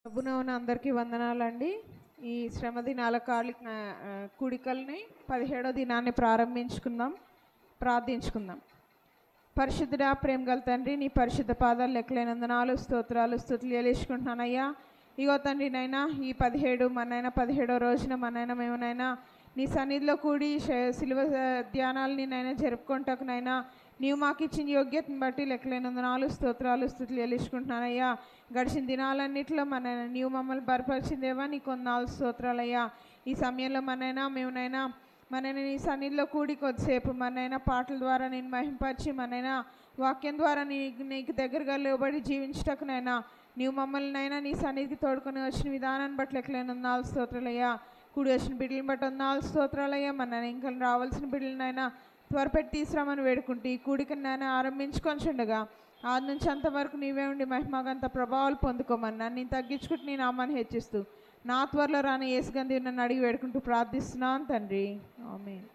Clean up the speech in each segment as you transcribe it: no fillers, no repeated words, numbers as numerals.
ప్రభువున అందరికీ వందనాలండి. ఈ శ్రమ దినాల కూడికల్ని 17వ దినాన్ని ప్రార్థించుకుందాం. పరిశుద్ధుడా, ప్రేమ గల తండ్రి, నీ పరిశుద్ధ పాదాలు లెక్కలేని వందనాలు, స్తుతులు చెల్లించుకుంటున్నానయ్యా. ఇగో తండ్రి నైనా ఈ 17వ రోజున మనైనా మేమునైనా నీ సన్నిధిలో కూడి శిలువ ధ్యానాలని నైనా జరుపుకుంటాకునైనా నీవు మాకు ఇచ్చిన యోగ్యతను బట్టి లెక్కలేని వందనాలు, స్తుతులు చెల్లించుకుంటున్నానయ్యా. గడిచిన దినాలన్నింటిలో నీవు మమ్మల్ని బలపరిచిందేవా, నీ కొందనాలు స్తోత్రాలయ్యా. ఈ సమయంలో మేమునైనా నీ సన్నిధిలో కూడి కొద్దిసేపు పాటల ద్వారా నేను మహింపరిచి వాక్యం ద్వారా నీకు దగ్గరగా లోబడి జీవించటకునైనా నీవు మమ్మల్ని నీ సన్నిధికి తోడుకొని వచ్చిన విధానాన్ని బట్టి లెక్కలేని వందనాలు స్తోత్రాలయ్యా. కూడి వచ్చిన బిడ్డలను బట్టి వందనాలు స్తోత్రాలయ్యా. ఇంకా రావాల్సిన బిడ్డలనైనా త్వరపెట్టి తీసుకురామని వేడుకుంటూ ఈ కూడికనైనా ఆరంభించుకొనిచుండగా ఆది నుంచి అంతవరకు నీవే ఉండి మహిమగంత ప్రభావాలు పొందుకోమని నేను తగ్గించుకుంటూ నీ నామాన్ని హెచ్చిస్తూ నా త్వరలో రాని యేసుగంధి నన్ను అడిగి వేడుకుంటూ ప్రార్థిస్తున్నాను తండ్రి, ఆమేన్.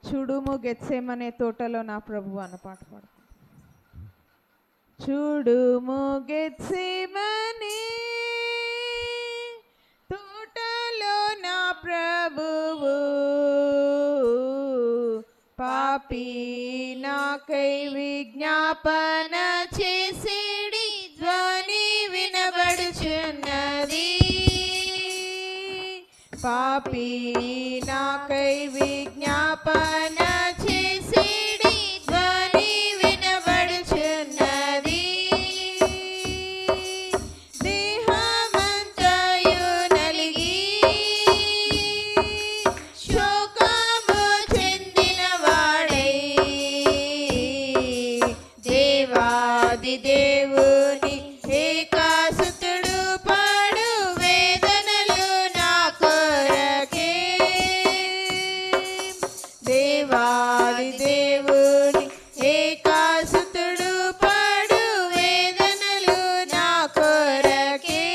చూడుము గెత్సేమనే తోటలో నా ప్రభువు అన్న పాట పాడు. చూడుము గెత్సేమనే తోటలో నా ప్రభువు పాపి నాకై విజ్ఞాపన చేసేడి ధ్వని వినబడుచున్నది. పాపి నాకై విజ్ఞాపన చేసేడి ధ్వని వినబడుచున్నది. దేహమంతయు నలిగి శోకము చెందిన వాడై దేవాది దేవుని ఏకాసుతుడు పాడు వేదనలు నా కొరకే. దేవాది దేవుని ఏకాసుతుడు పాడు వేదనలు నా కొరకే.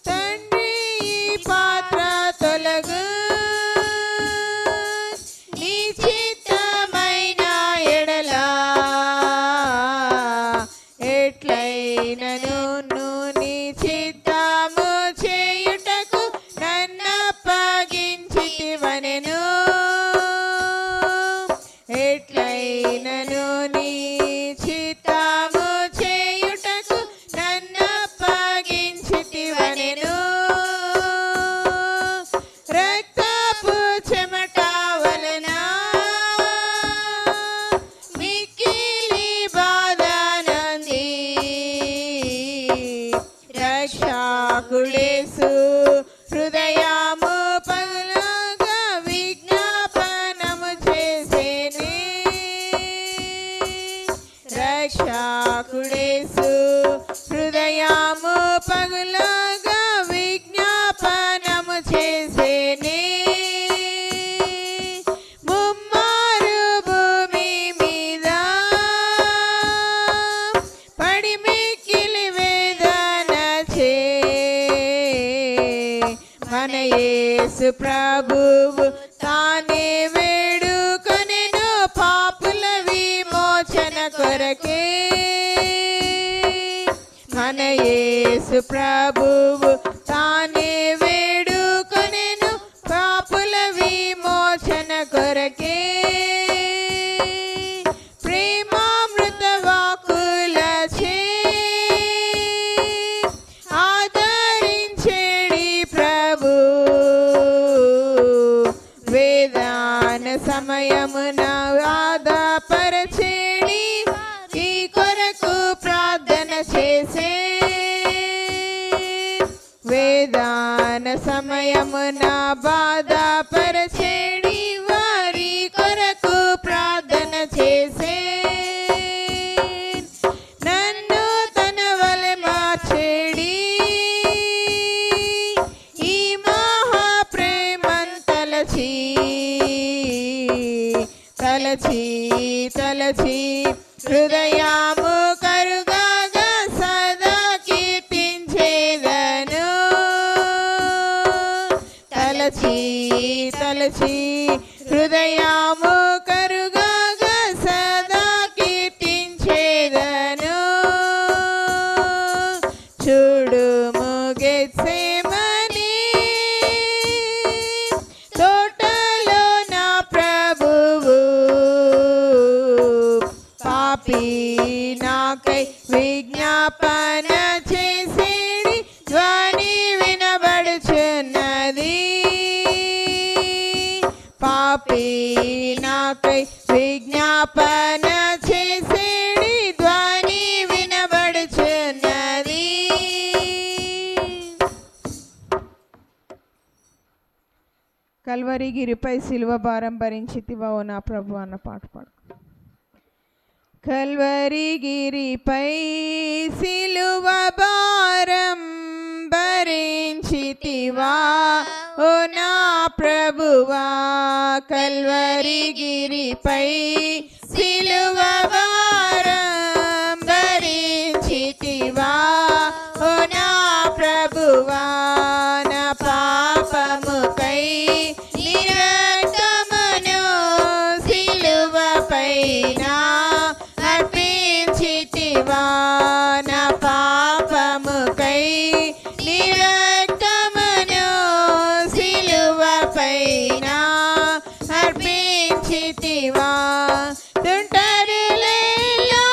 తండ్రి ఈ పాత్ర తొలగు, నీ చిత్తమైన ఎడలా ఎట్లైనను నీ చిత్తము చేయుటకు నన్నప్పగించితివనెను. ఎట్లైనను నీ చిత్తము చేయుటకు నన్నప్పగించితివనెను. రక్తపు చెమట వలన మిక్కిలి బాధనంది. రక్షకుడేసు హృదయము పగులగా విజ్ఞాపనము చేసేనే. రక్షకుడేసు హృదయము పగులగా విజ్ఞాపనము చేసేనే. ముమ్మారు భూమి మీద పడి మిక్కిలి వేదన చే మన యేసు ప్రభువు తానే వేడుకొనెను పాపుల విమోచన కొరకే. మన యేసు ప్రభువు తానే వేడుకొనెను పాపుల విమోచన కొరకే. ప్రేమామృత వాక్కులచే ఆదరించేడి ప్రభు వేదన సమయమున ఆదపరచేడి ఈ కొరకు ప్రార్థన చేసే. వేదన సమయమున బాధపరచేడి వారి కొరకు ప్రార్థన చేసే. నన్ను తన వలె మార్చేడి ఈ మహాప్రేమన్ తలచి హృదయము కరుగాగా సదా కీర్తించేదను. తలచి గెత్సేమనీ తోటలో నా ప్రభువు పాపి నాకై విజ్ఞాపన చేసేడి ధ్వని వినబడుచున్నది పాపి నాకై విజ్ఞాపన చేసేడి ధ్వని వినబడుచున్నది కల్వరి గిరిపై సిలువ భారం భరించితివా ఓ నా ప్రభు అన్న పాట పాడు. కల్వరి గిరిపై సిలువ భారం భరించితివా ఓ నా ప్రభువా కల్వరి గిరిపై సిలువ భారం భరించితివా ఓ నా ప్రభువా నా పాపముకై నిరక్తమును సిలువపైన అర్పించితివా నా పాపముకై నిరక్తమును సిలువపైన అర్పించితివా తుంటరులలో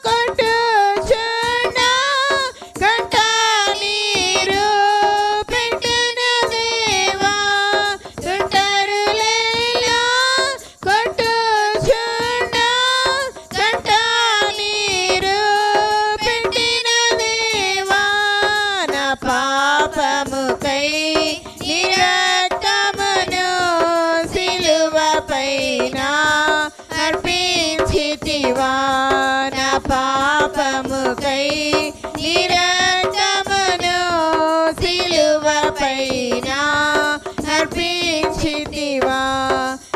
కొట్టుచున్న కంట నీరు పెట్టిన దేవా తుంటరులలో కొట్టుచున్న కంట నీరు పెట్టిన దేవా నా పాపముకై నిరక్తమును సిలువపైన అర్పించితివా నా పాపముకై నిరక్తమును సిలువపైన అర్పించితివా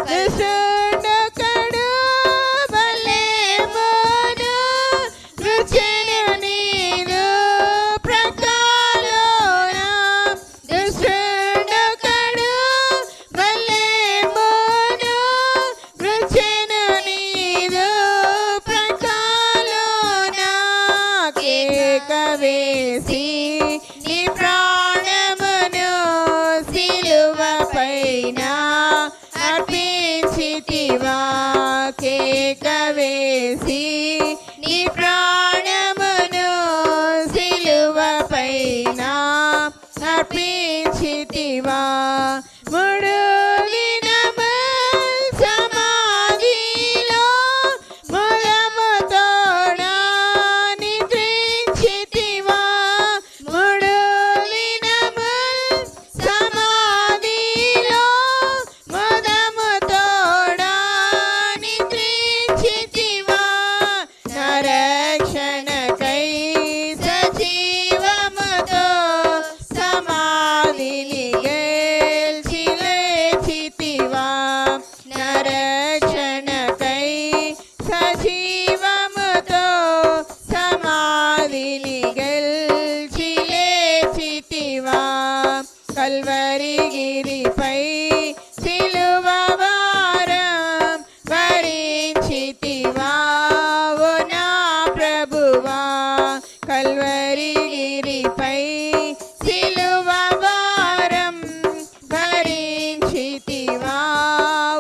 దుష్టుడొకడు బలెమును రుచెను నీదు ప్రక్కలోన దుష్టుడొకడు బలెమును రుచెను నీదు ప్రక్కలోన కేక వేసి నీ ప్రాణమును సిలువపైన అర్పించితివా కేక వేసి నీ ప్రాణమును సిలువపైన అర్పించితివా మూడు దినములు సమాధిలో మూలముతోడ నిద్రించితివా మూడు దినములు సమాధిలో మూలముతోడ నిద్రించితివా నా రక్షణకై సజీవముతో సమాధిని గెలిచి లేచితివా నా రక్షణకై సజీవముతో సమాధిని గెలిచి లేచితివా కల్వరి గిరిపై సిలువ భారం భరించితివా ఓ నా ప్రభువా కల్వరి గిరిపై సిలువ భారం భరించితివా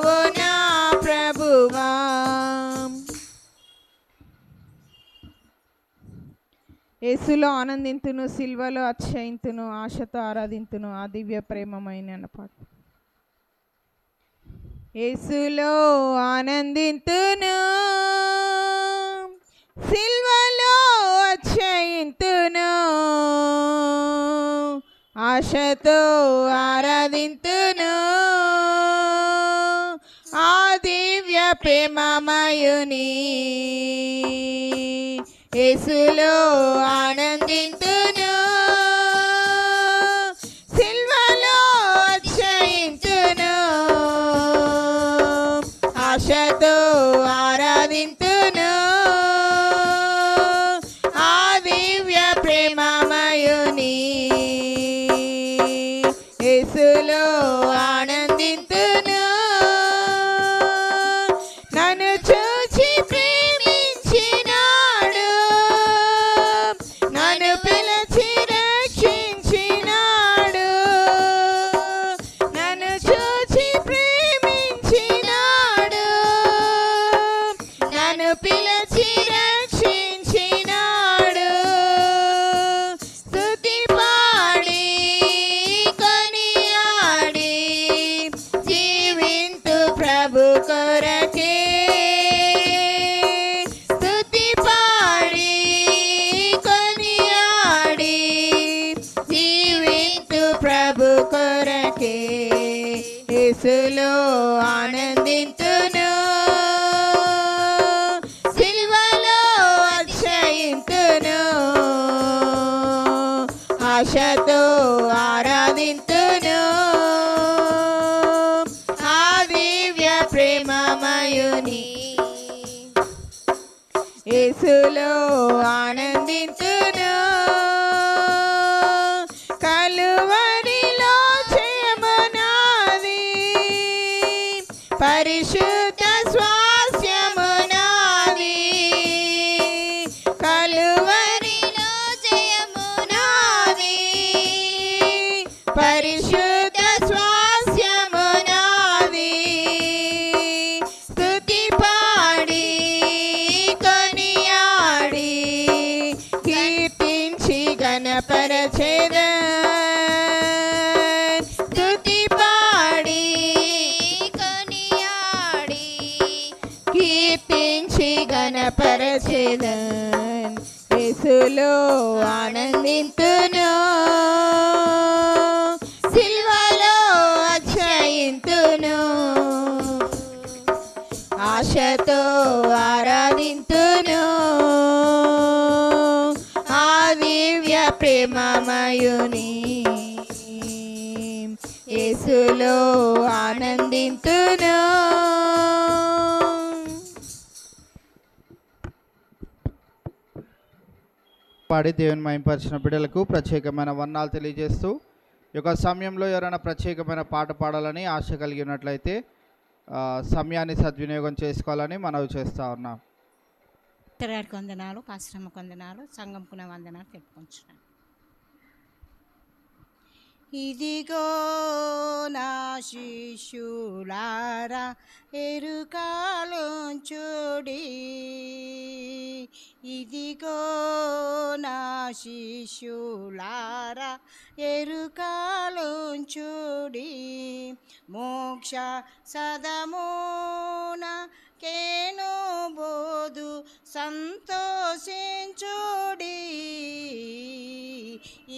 ఓ నా ప్రభువా యేసులో ఆనందింతును సిల్వలో అతిశయింతును ఆశతో ఆరాధింతును ఆ దివ్య ప్రేమమైన పాట. యేసులో ఆనందింతును సిల్వలో అతిశయింతును ఆశతో ఆరాధింతును ఆ దివ్య ప్రేమమయుని యేసులో ఆనందింతును సిల్వలో అతిశయింతును ఆశతో ఆరాధింతును ఆ దివ్య ప్రేమమయుని యేసులో ఆనందింతును నన్ను చూచి ప్రేమించినాడు నన్ను పిలిచి యేసులో ఆనందింతును, సిలువలో అతిశయింతును, ఆశతో ఆరాధింతును ఆ దివ్య ప్రేమమయుని. యేసులో ఆనందింతును, కలువరిలో జయమునాది, పరిశుద్ధ స్వాస్యమునాది, కలువరిలో జయమునాది, పరిశుద్ధ స్వాస్యమునాది. స్తుతి పాడి కొనియాడి కీర్తించి గణపరచెదన్, స్తుతి పాడి కొనియాడి కీర్తించి గణపరచెదన్. యేసులో ఆనందింతును, సిలువలో అతిశయింతును, ఆశతో ఆరాధింతును ఆ దివ్య ప్రేమమయుని. యేసులో ఆనందింతును. పాడి దేవుని మహింపరిచిన బిడ్డలకు ప్రత్యేకమైన వందనాలు తెలియజేస్తూ, ఈ యొక్క సమయంలో ఎవరైనా ప్రత్యేకమైన పాట పాడాలని ఆశ కలిగి ఉన్నట్లయితే సమయాన్ని సద్వినియోగం చేసుకోవాలని మనవి చేస్తూ ఉన్నాం. ఇతరులకు వందనాలు, ఆశ్రమకు వందనాలు, సంఘంకున్న వందనాలు తెలుపుకుంటున్నాను. ఇదిగో నా శిష్యులారా ఎరుకాలుంచుడి, ఇదిగో నా శిష్యులారా ఎరుకాలుంచుడి, మోక్ష సదమున కేను బోధు సంతోషించుడి,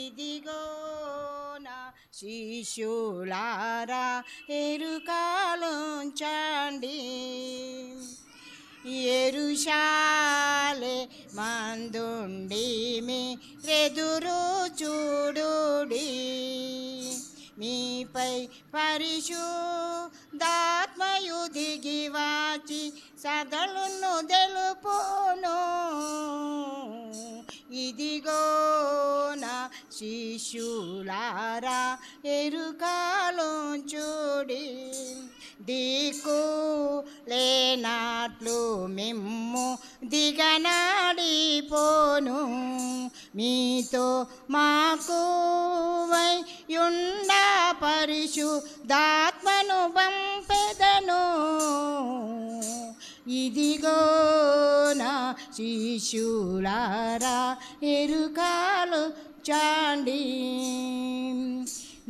ఇదిగో నా శిష్యులారా ఎరుకాలుంచండి. యెరూషలేము మందుండి మీరెదురు చూడుడి, మీపై పరిశుద్ధాత్మయు దిగివాచి సదలును తెలుపును, ఇదిగో నా శిష్యులారా ఎరుకాలుంచుడి, దిక్కు లేనట్లు మిమ్ము దిగనాడిపోను, మీతో మాకు యుండ పరిశుద్ధాత్మను పంపెదను, ఇదిగో నా శిష్యులారా ఎరుకాలు చాండి.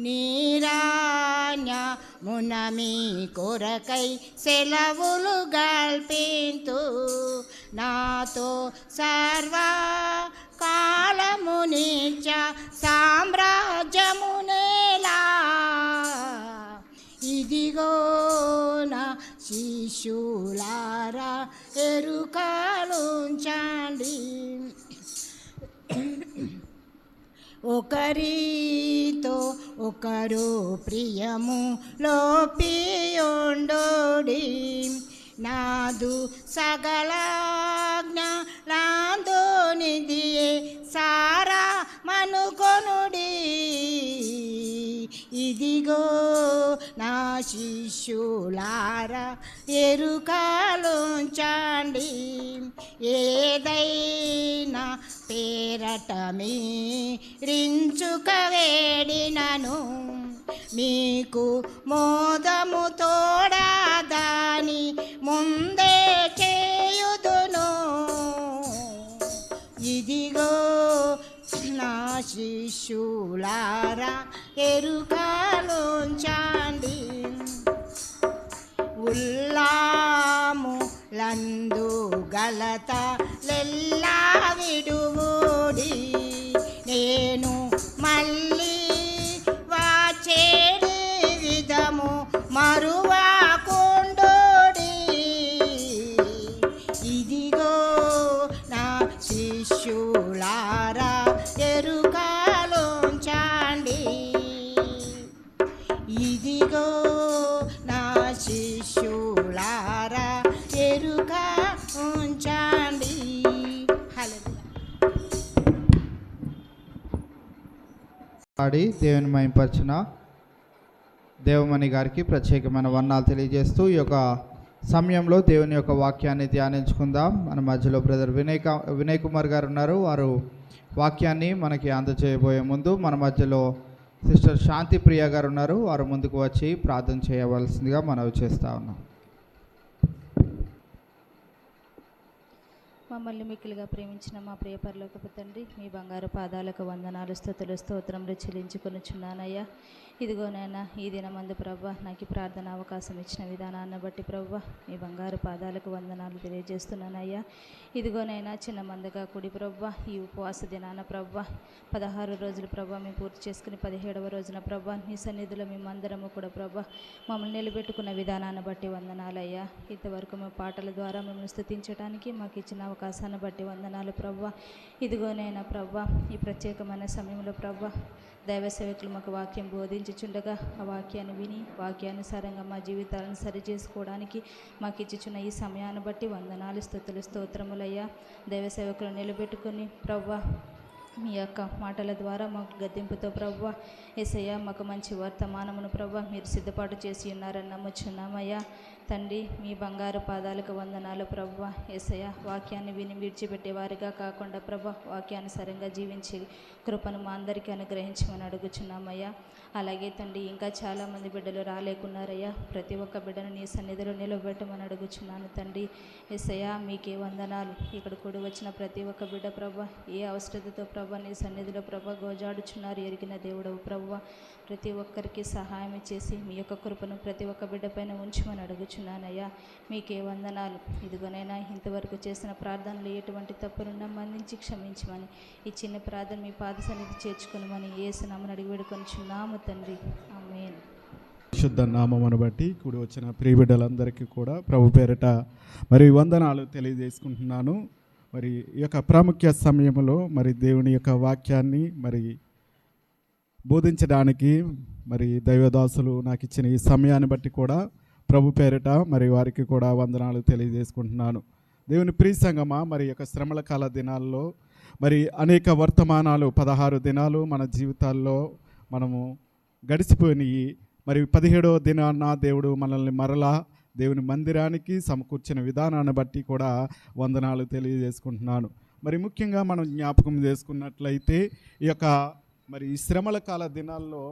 నీరాజ్ఞమున మీ కొరకై సెలవులు గల్పింతు, నాతో సర్వకాలము నిత్య సామ్రాజ్యమునేలా, ఇదిగో నా శిష్యులారా ఎరుకాలుంచండి. ఒకరితో ఒకరు ప్రియము లోపియుండుడి, నాదు సగలాజ్ఞలాందోనిదియే సారా మనుకొనుడి, ఇదిగో నా శిష్యులారా ఎరుకాలుంచండి, ఏదైనా పేరట మీరించుక వేడినను మీకు మోదము తోడా దాని ముందే చేయుదును, ఇదిగో నా శిష్యులారా ఎరుకాలుంచండి. ఉల్లాము లందు గలత లెల్లా విడువుడి, నేను మళ్ళీ వాచేడి విధము మరు ఆడి దేవుని మహింపరిచిన దేవమణి గారికి ప్రత్యేకమైన వందనాలు తెలియజేస్తూ ఈ యొక్క సమయంలో దేవుని యొక్క వాక్యాన్ని ధ్యానించుకుందాం. మన మధ్యలో బ్రదర్ వినయ్ కుమార్ గారు ఉన్నారు. వారు వాక్యాన్ని మనకి అందజేయబోయే ముందు మన మధ్యలో సిస్టర్ శాంతి ప్రియ గారు ఉన్నారు. వారు ముందుకు వచ్చి ప్రార్థన చేయవలసిందిగా మనవి చేస్తూ ఉన్నాం. మమ్మల్ని మిక్కిలిగా ప్రేమించిన మా ప్రియ పరలోకపు తండ్రి, మీ బంగారు పాదాలకు వందనాలు, స్తుతులు, స్తోత్రములు చెల్లించుకొనుచున్నానయ్యా. ఇదిగోనైనా ఈ దినమందు ప్రభా నాకు ప్రార్థన అవకాశం ఇచ్చిన విధానాన్ని బట్టి ప్రభా మీ బంగారు పాదాలకు వందనాలు తెలియజేస్తున్నానయ్యా. ఇదిగోనైనా చిన్న మందగా కూడి ప్రభా ఈ ఉపవాస దినాన ప్రభా 16 రోజులు ప్రభా మేము పూర్తి చేసుకుని 17వ రోజున ప్రభా నీ సన్నిధిలో మేమందరము కూడా ప్రభా మమ్మల్ని నిలబెట్టుకున్న విధానాన్ని బట్టి వందనాలయ్యా. ఇంతవరకు మేము పాటల ద్వారా మిమ్మల్ని స్తుతించడానికి మాకు ఇచ్చిన అవకాశాన్ని బట్టి వందనాలు ప్రభా. ఇదిగోనైనా ప్రభా ఈ ప్రత్యేకమైన సమయంలో ప్రభా దైవ సేవకులు మాకు వాక్యం బోధించుచుండగా ఆ వాక్యాన్ని విని వాక్యానుసారంగా మా జీవితాలను సరిచేసుకోవడానికి మాకు ఇచ్చుచున్న ఈ సమయాన్ని బట్టి వందనాలు, స్తుతులు, స్తోత్రములయ్యా. దైవ సేవకులను నిలబెట్టుకుని ప్రభా మీ యొక్క మాటల ద్వారా మాకు గద్దింపుతో ప్రభా యేసయ్యా మాకు మంచి వర్తమానమును ప్రభా మీరు సిద్ధపాటు చేసి ఉన్నారని నమ్ముచున్నామయ్యా. తండ్రి మీ బంగారు పాదాలకు వందనాలు ప్రభా. యేసయ్యా వాక్యాన్ని విని విడిచిపెట్టేవారిగా కాకుండా ప్రభా వాక్యానుసారంగా జీవించే కృపను మా అందరికీ అనుగ్రహించమని అడుగుచున్నామయ్యా. అలాగే తండ్రి ఇంకా చాలామంది బిడ్డలు రాలేకున్నారయ్యా. ప్రతి ఒక్క బిడ్డను నీ సన్నిధిలో నిలబెట్టమని అడుగుచున్నాను తండ్రి. యేసయ్యా మీకే వందనాలు. ఇక్కడ కూడి వచ్చిన ప్రతి ఒక్క బిడ్డ ప్రభా ఏ అవసరతతో ప్రభా నీ సన్నిధిలో ప్రభా గోజాడుచున్నారు ఎరిగిన దేవుడవు ప్రభా. ప్రతి ఒక్కరికి సహాయం చేసి మీ యొక్క కృపను ప్రతి ఒక్క బిడ్డ పైన ఉంచమని అడుగుచున్నానయ్యా. మీకే వందనాలు. ఇదిగోనైనా ఇంతవరకు చేసిన ప్రార్థనలు ఎటువంటి తప్పులున్నా మన్నించి క్షమించమని ఈ చిన్న ప్రార్థన మీ పాద సన్నిధి చేర్చుకునమని యేసు నామమున అడిగి వేడుకొనుచున్నాము తండ్రి. ఆమేన్. శుద్ధ నామమును బట్టి కూడి వచ్చిన ప్రియ బిడ్డలందరికీ కూడా ప్రభు పేరిట మరి వందనాలు తెలియజేసుకుంటున్నాను. మరి ఈ యొక్క ప్రాముఖ్య సమయంలో మరి దేవుని యొక్క వాక్యాన్ని మరి బోధించడానికి మరి దైవదాసులు నాకు ఇచ్చిన ఈ సమయాన్ని బట్టి కూడా ప్రభు పేరిట మరి వారికి కూడా వందనాలు తెలియజేసుకుంటున్నాను. దేవుని ప్రియ సంగమా, మరి యొక్క శ్రమల కాల దినాల్లో మరి అనేక వర్తమానాలు 16 దినాలు మన జీవితాల్లో మనము గడిచిపోయినాయి. మరి 17వ దినాన దేవుడు మనల్ని మరలా దేవుని మందిరానికి సమకూర్చిన విధానాన్ని బట్టి కూడా వందనాలు తెలియజేసుకుంటున్నాను. మరి ముఖ్యంగా మనం జ్ఞాపకం చేసుకున్నట్లయితే ఈ యొక్క మరి ఈ శ్రమల కాల దినాల్లో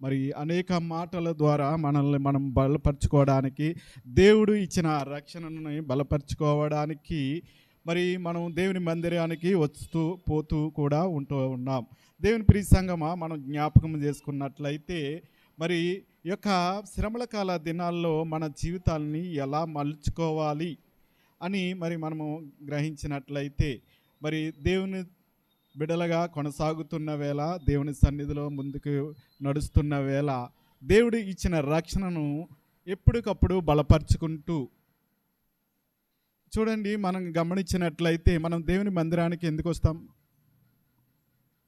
మరి అనేక మాటల ద్వారా మనల్ని మనం బలపరుచుకోవడానికి, దేవుడు ఇచ్చిన రక్షణని బలపరుచుకోవడానికి మరి మనం దేవుని మందిరానికి వస్తూ పోతూ కూడా ఉంటూ ఉన్నాం. దేవుని ప్రియ సంగమా, మనం జ్ఞాపకం చేసుకున్నట్లయితే మరి ఈ యొక్క శ్రమల కాల దినాల్లో మన జీవితాన్ని ఎలా మలుచుకోవాలి అని మరి మనము గ్రహించినట్లయితే మరి దేవుని బిడలగా కొనసాగుతున్న వేళ, దేవుని సన్నిధిలో ముందుకు నడుస్తున్న వేళ దేవుడు ఇచ్చిన రక్షణను ఎప్పటికప్పుడు బలపరుచుకుంటూ చూడండి. మనం గమనించినట్లయితే మనం దేవుని మందిరానికి ఎందుకు వస్తాం?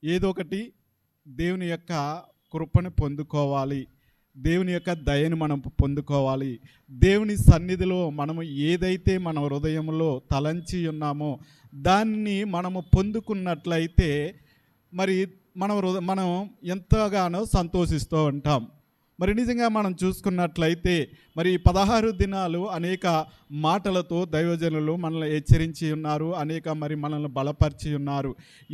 ఏదో ఒకటి దేవుని యొక్క కృపను పొందుకోవాలి, దేవుని యొక్క దయను మనం పొందుకోవాలి. దేవుని సన్నిధిలో మనము ఏదైతే మన హృదయంలో తలంచి ఉన్నామో దాన్ని మనము పొందుకున్నట్లయితే మరి మనం ఎంతగానో సంతోషిస్తూ ఉంటాం. మరి నిజంగా మనం చూసుకున్నట్లయితే మరి 16 దినాలు అనేక మాటలతో దైవజనులు మనల్ని హెచ్చరించి ఉన్నారు, అనేక మరి మనల్ని బలపరిచి ఉన్నారు.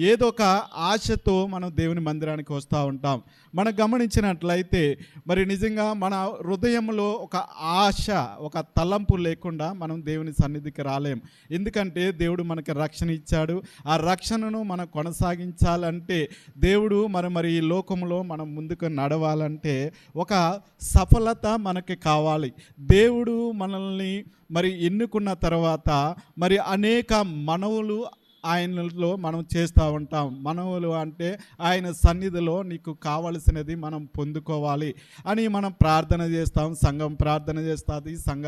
ఏదో ఒక ఆశతో మనం దేవుని మందిరానికి వస్తూ ఉంటాం. మనం గమనించినట్లయితే మరి నిజంగా మన హృదయంలో ఒక ఆశ, ఒక తలంపు లేకుండా మనం దేవుని సన్నిధికి రాలేం. ఎందుకంటే దేవుడు మనకి రక్షణ ఇచ్చాడు. ఆ రక్షణను మనం కొనసాగించాలంటే దేవుడు మరి ఈ లోకంలో మనం ముందుకు నడవాలంటే ఒక సఫలత మనకి కావాలి. దేవుడు మనల్ని మరి ఎన్నుకున్న తర్వాత మరి అనేక మనవులు ఆయనలో మనం చేస్తూ ఉంటాం. మనవులు అంటే ఆయన సన్నిధిలో నీకు కావలసినది మనం పొందుకోవాలి అని మనం ప్రార్థన చేస్తాం. సంఘం ప్రార్థన చేస్తుంది, సంఘ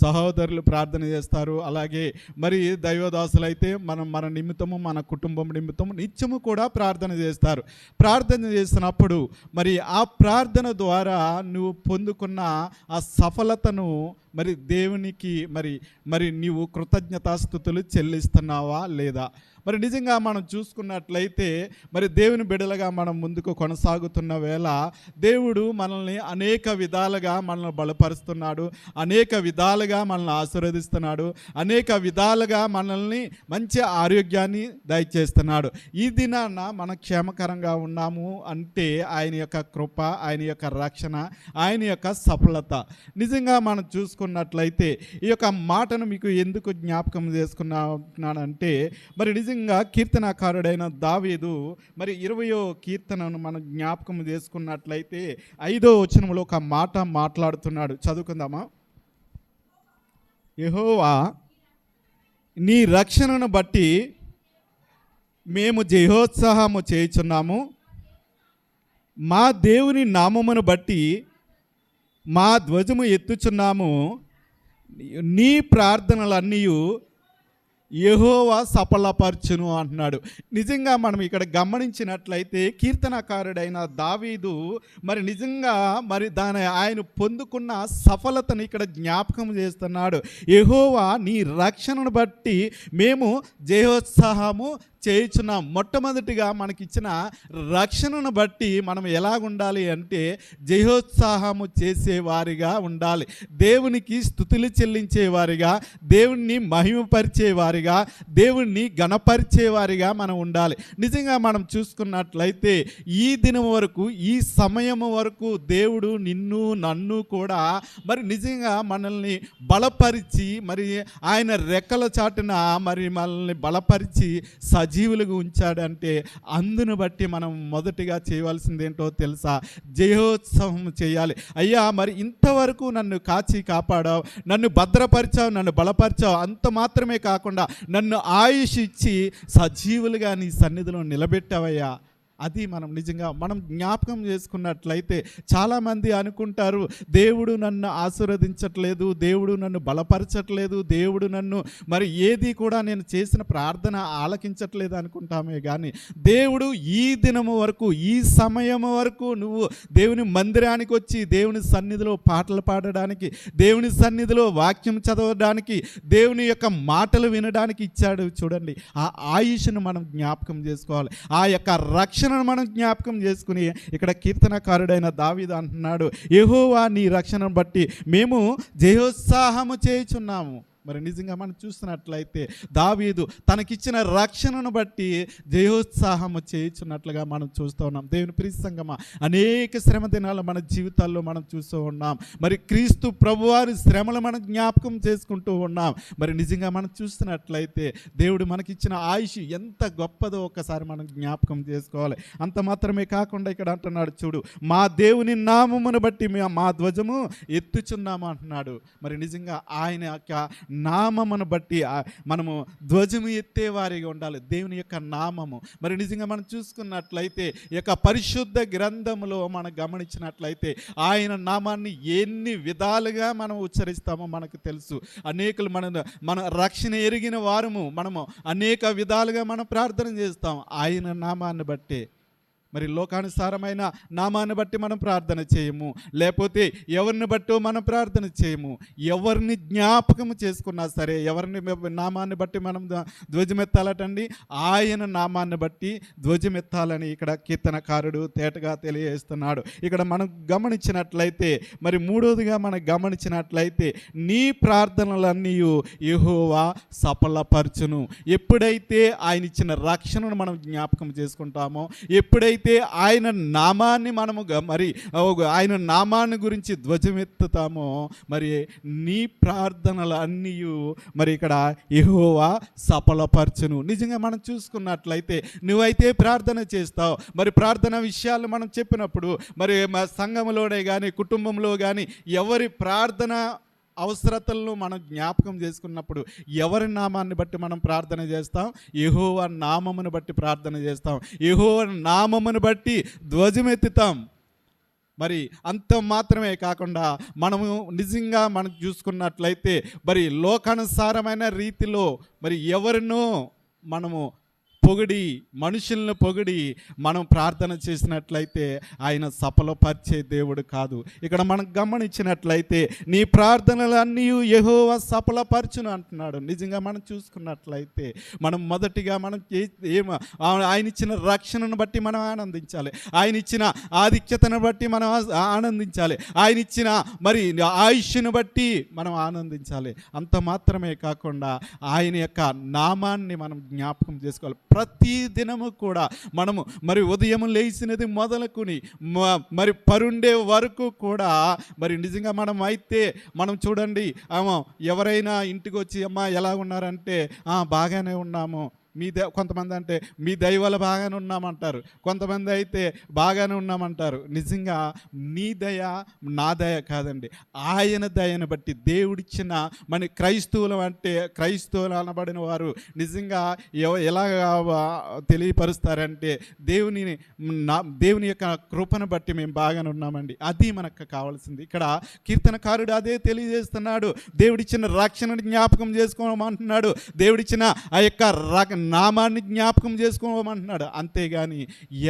సహోదరులు ప్రార్థన చేస్తారు. అలాగే మరి దైవదాసులు అయితే మన నిమిత్తము, మన కుటుంబం నిమిత్తము నిత్యము కూడా ప్రార్థన చేస్తారు. ప్రార్థన చేసినప్పుడు మరి ఆ ప్రార్థన ద్వారా నువ్వు పొందుకున్న ఆ సఫలతను మరి దేవునికి మరి నీవు కృతజ్ఞతాస్తుతులు చెల్లిస్తున్నావా లేదా? మరి నిజంగా మనం చూసుకున్నట్లయితే మరి దేవుని బిడ్డలుగా మనం ముందుకు కొనసాగుతున్న వేళ దేవుడు మనల్ని అనేక విధాలుగా మనల్ని బలపరుస్తున్నాడు, అనేక విధాలుగా మనల్ని ఆశీర్వదిస్తున్నాడు, అనేక విధాలుగా మనల్ని మంచి ఆరోగ్యాన్ని దయచేస్తున్నాడు. ఈ దినాన మనం క్షేమకరంగా ఉన్నాము అంటే ఆయన యొక్క కృప, ఆయన యొక్క రక్షణ, ఆయన యొక్క సఫలత. నిజంగా మనం చూసుకున్నట్లయితే ఈ యొక్క మాటను మీకు ఎందుకు జ్ఞాపకం చేసుకున్నానంటే మరి నిజంగా కీర్తనాకారుడైన దావీదు మరి 20వ కీర్తనను మనం జ్ఞాపకం చేసుకున్నట్లయితే 5వ వచనంలో ఒక మాట మాట్లాడుతున్నాడు. చదువుకుందామా? యెహోవా నీ రక్షణను బట్టి మేము జయోత్సాహము చేయుచున్నాము, మా దేవుని నామమును బట్టి మా ధ్వజము ఎత్తుచున్నాము. నీ ప్రార్థనలన్నీ యెహోవా సఫలపరచును అంటున్నాడు. నిజంగా మనం ఇక్కడ గమనించినట్లయితే కీర్తనకారుడైన దావీదు మరి నిజంగా మరి ఆయన పొందుకున్న సఫలతను ఇక్కడ జ్ఞాపకం చేస్తున్నాడు. యెహోవా నీ రక్షణను బట్టి మేము జయోత్సాహము చేయుచున్నాం. మొట్టమొదటిగా మనకిచ్చిన రక్షణను బట్టి మనం ఎలాగుండాలి అంటే జయోత్సాహము చేసేవారిగా ఉండాలి, దేవునికి స్తుతులు చెల్లించేవారిగా, దేవుణ్ణి మహిమపరిచేవారిగా, దేవుణ్ణి గణపరిచేవారిగా మనం ఉండాలి. నిజంగా మనం చూసుకున్నట్లయితే ఈ దినం వరకు, ఈ సమయం వరకు దేవుడు నిన్ను నన్ను కూడా మరి నిజంగా మనల్ని బలపరిచి మరి ఆయన రెక్కల చాటున మరి మనల్ని బలపరిచి సజీవులుగా ఉంచాడంటే అందును బట్టి మనం మొదటిగా చేయవలసింది ఏంటో తెలుసా? జయోత్సవం చేయాలి. అయ్యా మరి ఇంతవరకు నన్ను కాచి కాపాడావు, నన్ను భద్రపరిచావు, నన్ను బలపరిచావు, అంత మాత్రమే కాకుండా నన్ను ఆయుష్ ఇచ్చి సజీవులుగా నీ సన్నిధిలో నిలబెట్టావయ్యా. అది మనం నిజంగా మనం జ్ఞాపకం చేసుకున్నట్లయితే చాలామంది అనుకుంటారు దేవుడు నన్ను ఆశీర్వదించట్లేదు, దేవుడు నన్ను బలపరచట్లేదు, దేవుడు నన్ను మరి ఏది కూడా నేను చేసిన ప్రార్థన ఆలకించట్లేదు అనుకుంటామే కానీ దేవుడు ఈ దినము వరకు, ఈ సమయం వరకు నువ్వు దేవుని మందిరానికి వచ్చి దేవుని సన్నిధిలో పాటలు పాడడానికి, దేవుని సన్నిధిలో వాక్యం చదవడానికి, దేవుని యొక్క మాటలు వినడానికి ఇచ్చాడు. చూడండి, ఆ ఆయుష్ను మనం జ్ఞాపకం చేసుకోవాలి, ఆ యొక్క రక్షణను మనం జ్ఞాపకం చేసుకుని ఇక్కడ కీర్తనకారుడైన దావీదు అంటున్నాడు, యెహోవా నీ రక్షణను బట్టి మేము జయోత్సాహము చేయుచున్నాము. మరి నిజంగా మనం చూస్తున్నట్లయితే దావీదు తనకిచ్చిన రక్షణను బట్టి జయోత్సాహము చేయుచున్నట్లుగా మనం చూస్తూ ఉన్నాం. దేవుని ప్రియ సంగమా, అనేక శ్రమ దినాలు మన జీవితాల్లో మనం చూస్తూ ఉన్నాం. మరి క్రీస్తు ప్రభువారి శ్రమలు మనం జ్ఞాపకం చేసుకుంటూ ఉన్నాం. మరి నిజంగా మనం చూస్తున్నట్లయితే దేవుడు మనకిచ్చిన ఆయుష్ ఎంత గొప్పదో ఒకసారి మనం జ్ఞాపకం చేసుకోవాలి. అంత మాత్రమే కాకుండా ఇక్కడ అంటున్నాడు, చూడు, మా దేవుని నామమును బట్టి మా ధ్వజము ఎత్తుచున్నాము అంటున్నాడు. మరి నిజంగా ఆయన యొక్క నామమును బట్టి మనము ధ్వజము ఎత్తేవారిగా ఉండాలి, దేవుని యొక్క నామము. మరి నిజంగా మనం చూసుకున్నట్లయితే ఈ యొక్క పరిశుద్ధ గ్రంథములో మనం గమనించినట్లయితే ఆయన నామాన్ని ఎన్ని విధాలుగా మనం ఉచ్చరిస్తామో మనకు తెలుసు. అనేకులు మన రక్షణ ఎరిగిన వారము మనము అనేక విధాలుగా మనం ప్రార్థన చేస్తాం ఆయన నామాన్ని బట్టి. మరి లోకానుసారమైన నామాన్ని బట్టి మనం ప్రార్థన చేయము, లేకపోతే ఎవరిని బట్టో మనం ప్రార్థన చేయము. ఎవరిని జ్ఞాపకం చేసుకున్నా సరే, ఎవరిని నామాన్ని బట్టి మనం ధ్వజమెత్తాలటండి, ఆయన నామాన్ని బట్టి ధ్వజమెత్తాలని ఇక్కడ కీర్తనకారుడు తేటగా తెలియజేస్తున్నాడు. ఇక్కడ మనం గమనించినట్లయితే మరి మూడోదిగా మనం గమనించినట్లయితే నీ ప్రార్థనలన్నీ యెహోవా సఫలపరచును. ఎప్పుడైతే ఆయన ఇచ్చిన రక్షణను మనం జ్ఞాపకం చేసుకుంటామో, ఎప్పుడైతే ఆయన నామాన్ని మనము మరి ఆయన నామాన్ని గురించి ధ్వజమెత్తుతామో మరి నీ ప్రార్థనలు అన్నీ మరి ఇక్కడ యెహోవా సఫలపరచును. నిజంగా మనం చూసుకున్నట్లయితే నువ్వైతే ప్రార్థన చేస్తావు, మరి ప్రార్థన విషయాలు మనం చెప్పినప్పుడు మరి సంఘంలోనే కానీ కుటుంబంలో కానీ ఎవరి ప్రార్థన అవసరతలను మనం జ్ఞాపకం చేసుకున్నప్పుడు ఎవరి నామాన్ని బట్టి మనం ప్రార్థన చేస్తాం? యెహోవా నామమును బట్టి ప్రార్థన చేస్తాం, యెహోవా నామమును బట్టి ధ్వజమెత్తుతాం. మరి అంత మాత్రమే కాకుండా మనము నిజంగా మనం చూసుకున్నట్లయితే మరి లోకానుసారమైన రీతిలో మరి ఎవరినో మనము పొగిడి మనుషులను పొగిడి మనం ప్రార్థన చేసినట్లయితే ఆయన సఫలపరిచే దేవుడు కాదు. ఇక్కడ మనం గమనించినట్లయితే నీ ప్రార్థనలన్నీ యెహోవా సఫలపరచును అంటున్నాడు. నిజంగా మనం చూసుకున్నట్లయితే మనం మొదటిగా మనం ఆయన ఇచ్చిన రక్షణను బట్టి మనం ఆనందించాలి, ఆయన ఇచ్చిన ఆధిక్యతను బట్టి మనం ఆనందించాలి, ఆయన ఇచ్చిన మరి ఆయుష్ను బట్టి మనం ఆనందించాలి. అంత మాత్రమే కాకుండా ఆయన యొక్క నామాన్ని మనం జ్ఞాపకం చేసుకోవాలి. ప్రతి దినము కూడా మనము మరి ఉదయం లేచినది మొదలుకొని మరి పరుండే వరకు కూడా మరి నిజంగా మనం అయితే మనం చూడండి, ఎవరైనా ఇంటికి వచ్చి అమ్మ ఎలా ఉన్నారంటే బాగానే ఉన్నాము, కొంతమంది అంటే మీ దయ వల్ల బాగానే ఉన్నామంటారు, కొంతమంది అయితే బాగానే ఉన్నామంటారు. నిజంగా నీ దయ నా దయ కాదండి, ఆయన దయను బట్టి దేవుడిచ్చిన మన క్రైస్తవులు అంటే క్రైస్తవులు అనబడిన వారు నిజంగా ఎలా తెలియపరుస్తారంటే దేవుని యొక్క కృపను బట్టి మేము బాగానే ఉన్నామండి. అది మనకు కావాల్సింది. ఇక్కడ కీర్తనకారుడు అదే తెలియజేస్తున్నాడు. దేవుడిచ్చిన రక్షణను జ్ఞాపకం చేసుకోమంటున్నాడు, దేవుడిచ్చిన ఆ యొక్క నామాన్ని జ్ఞాపకం చేసుకోమంటున్నాడు. అంతేగాని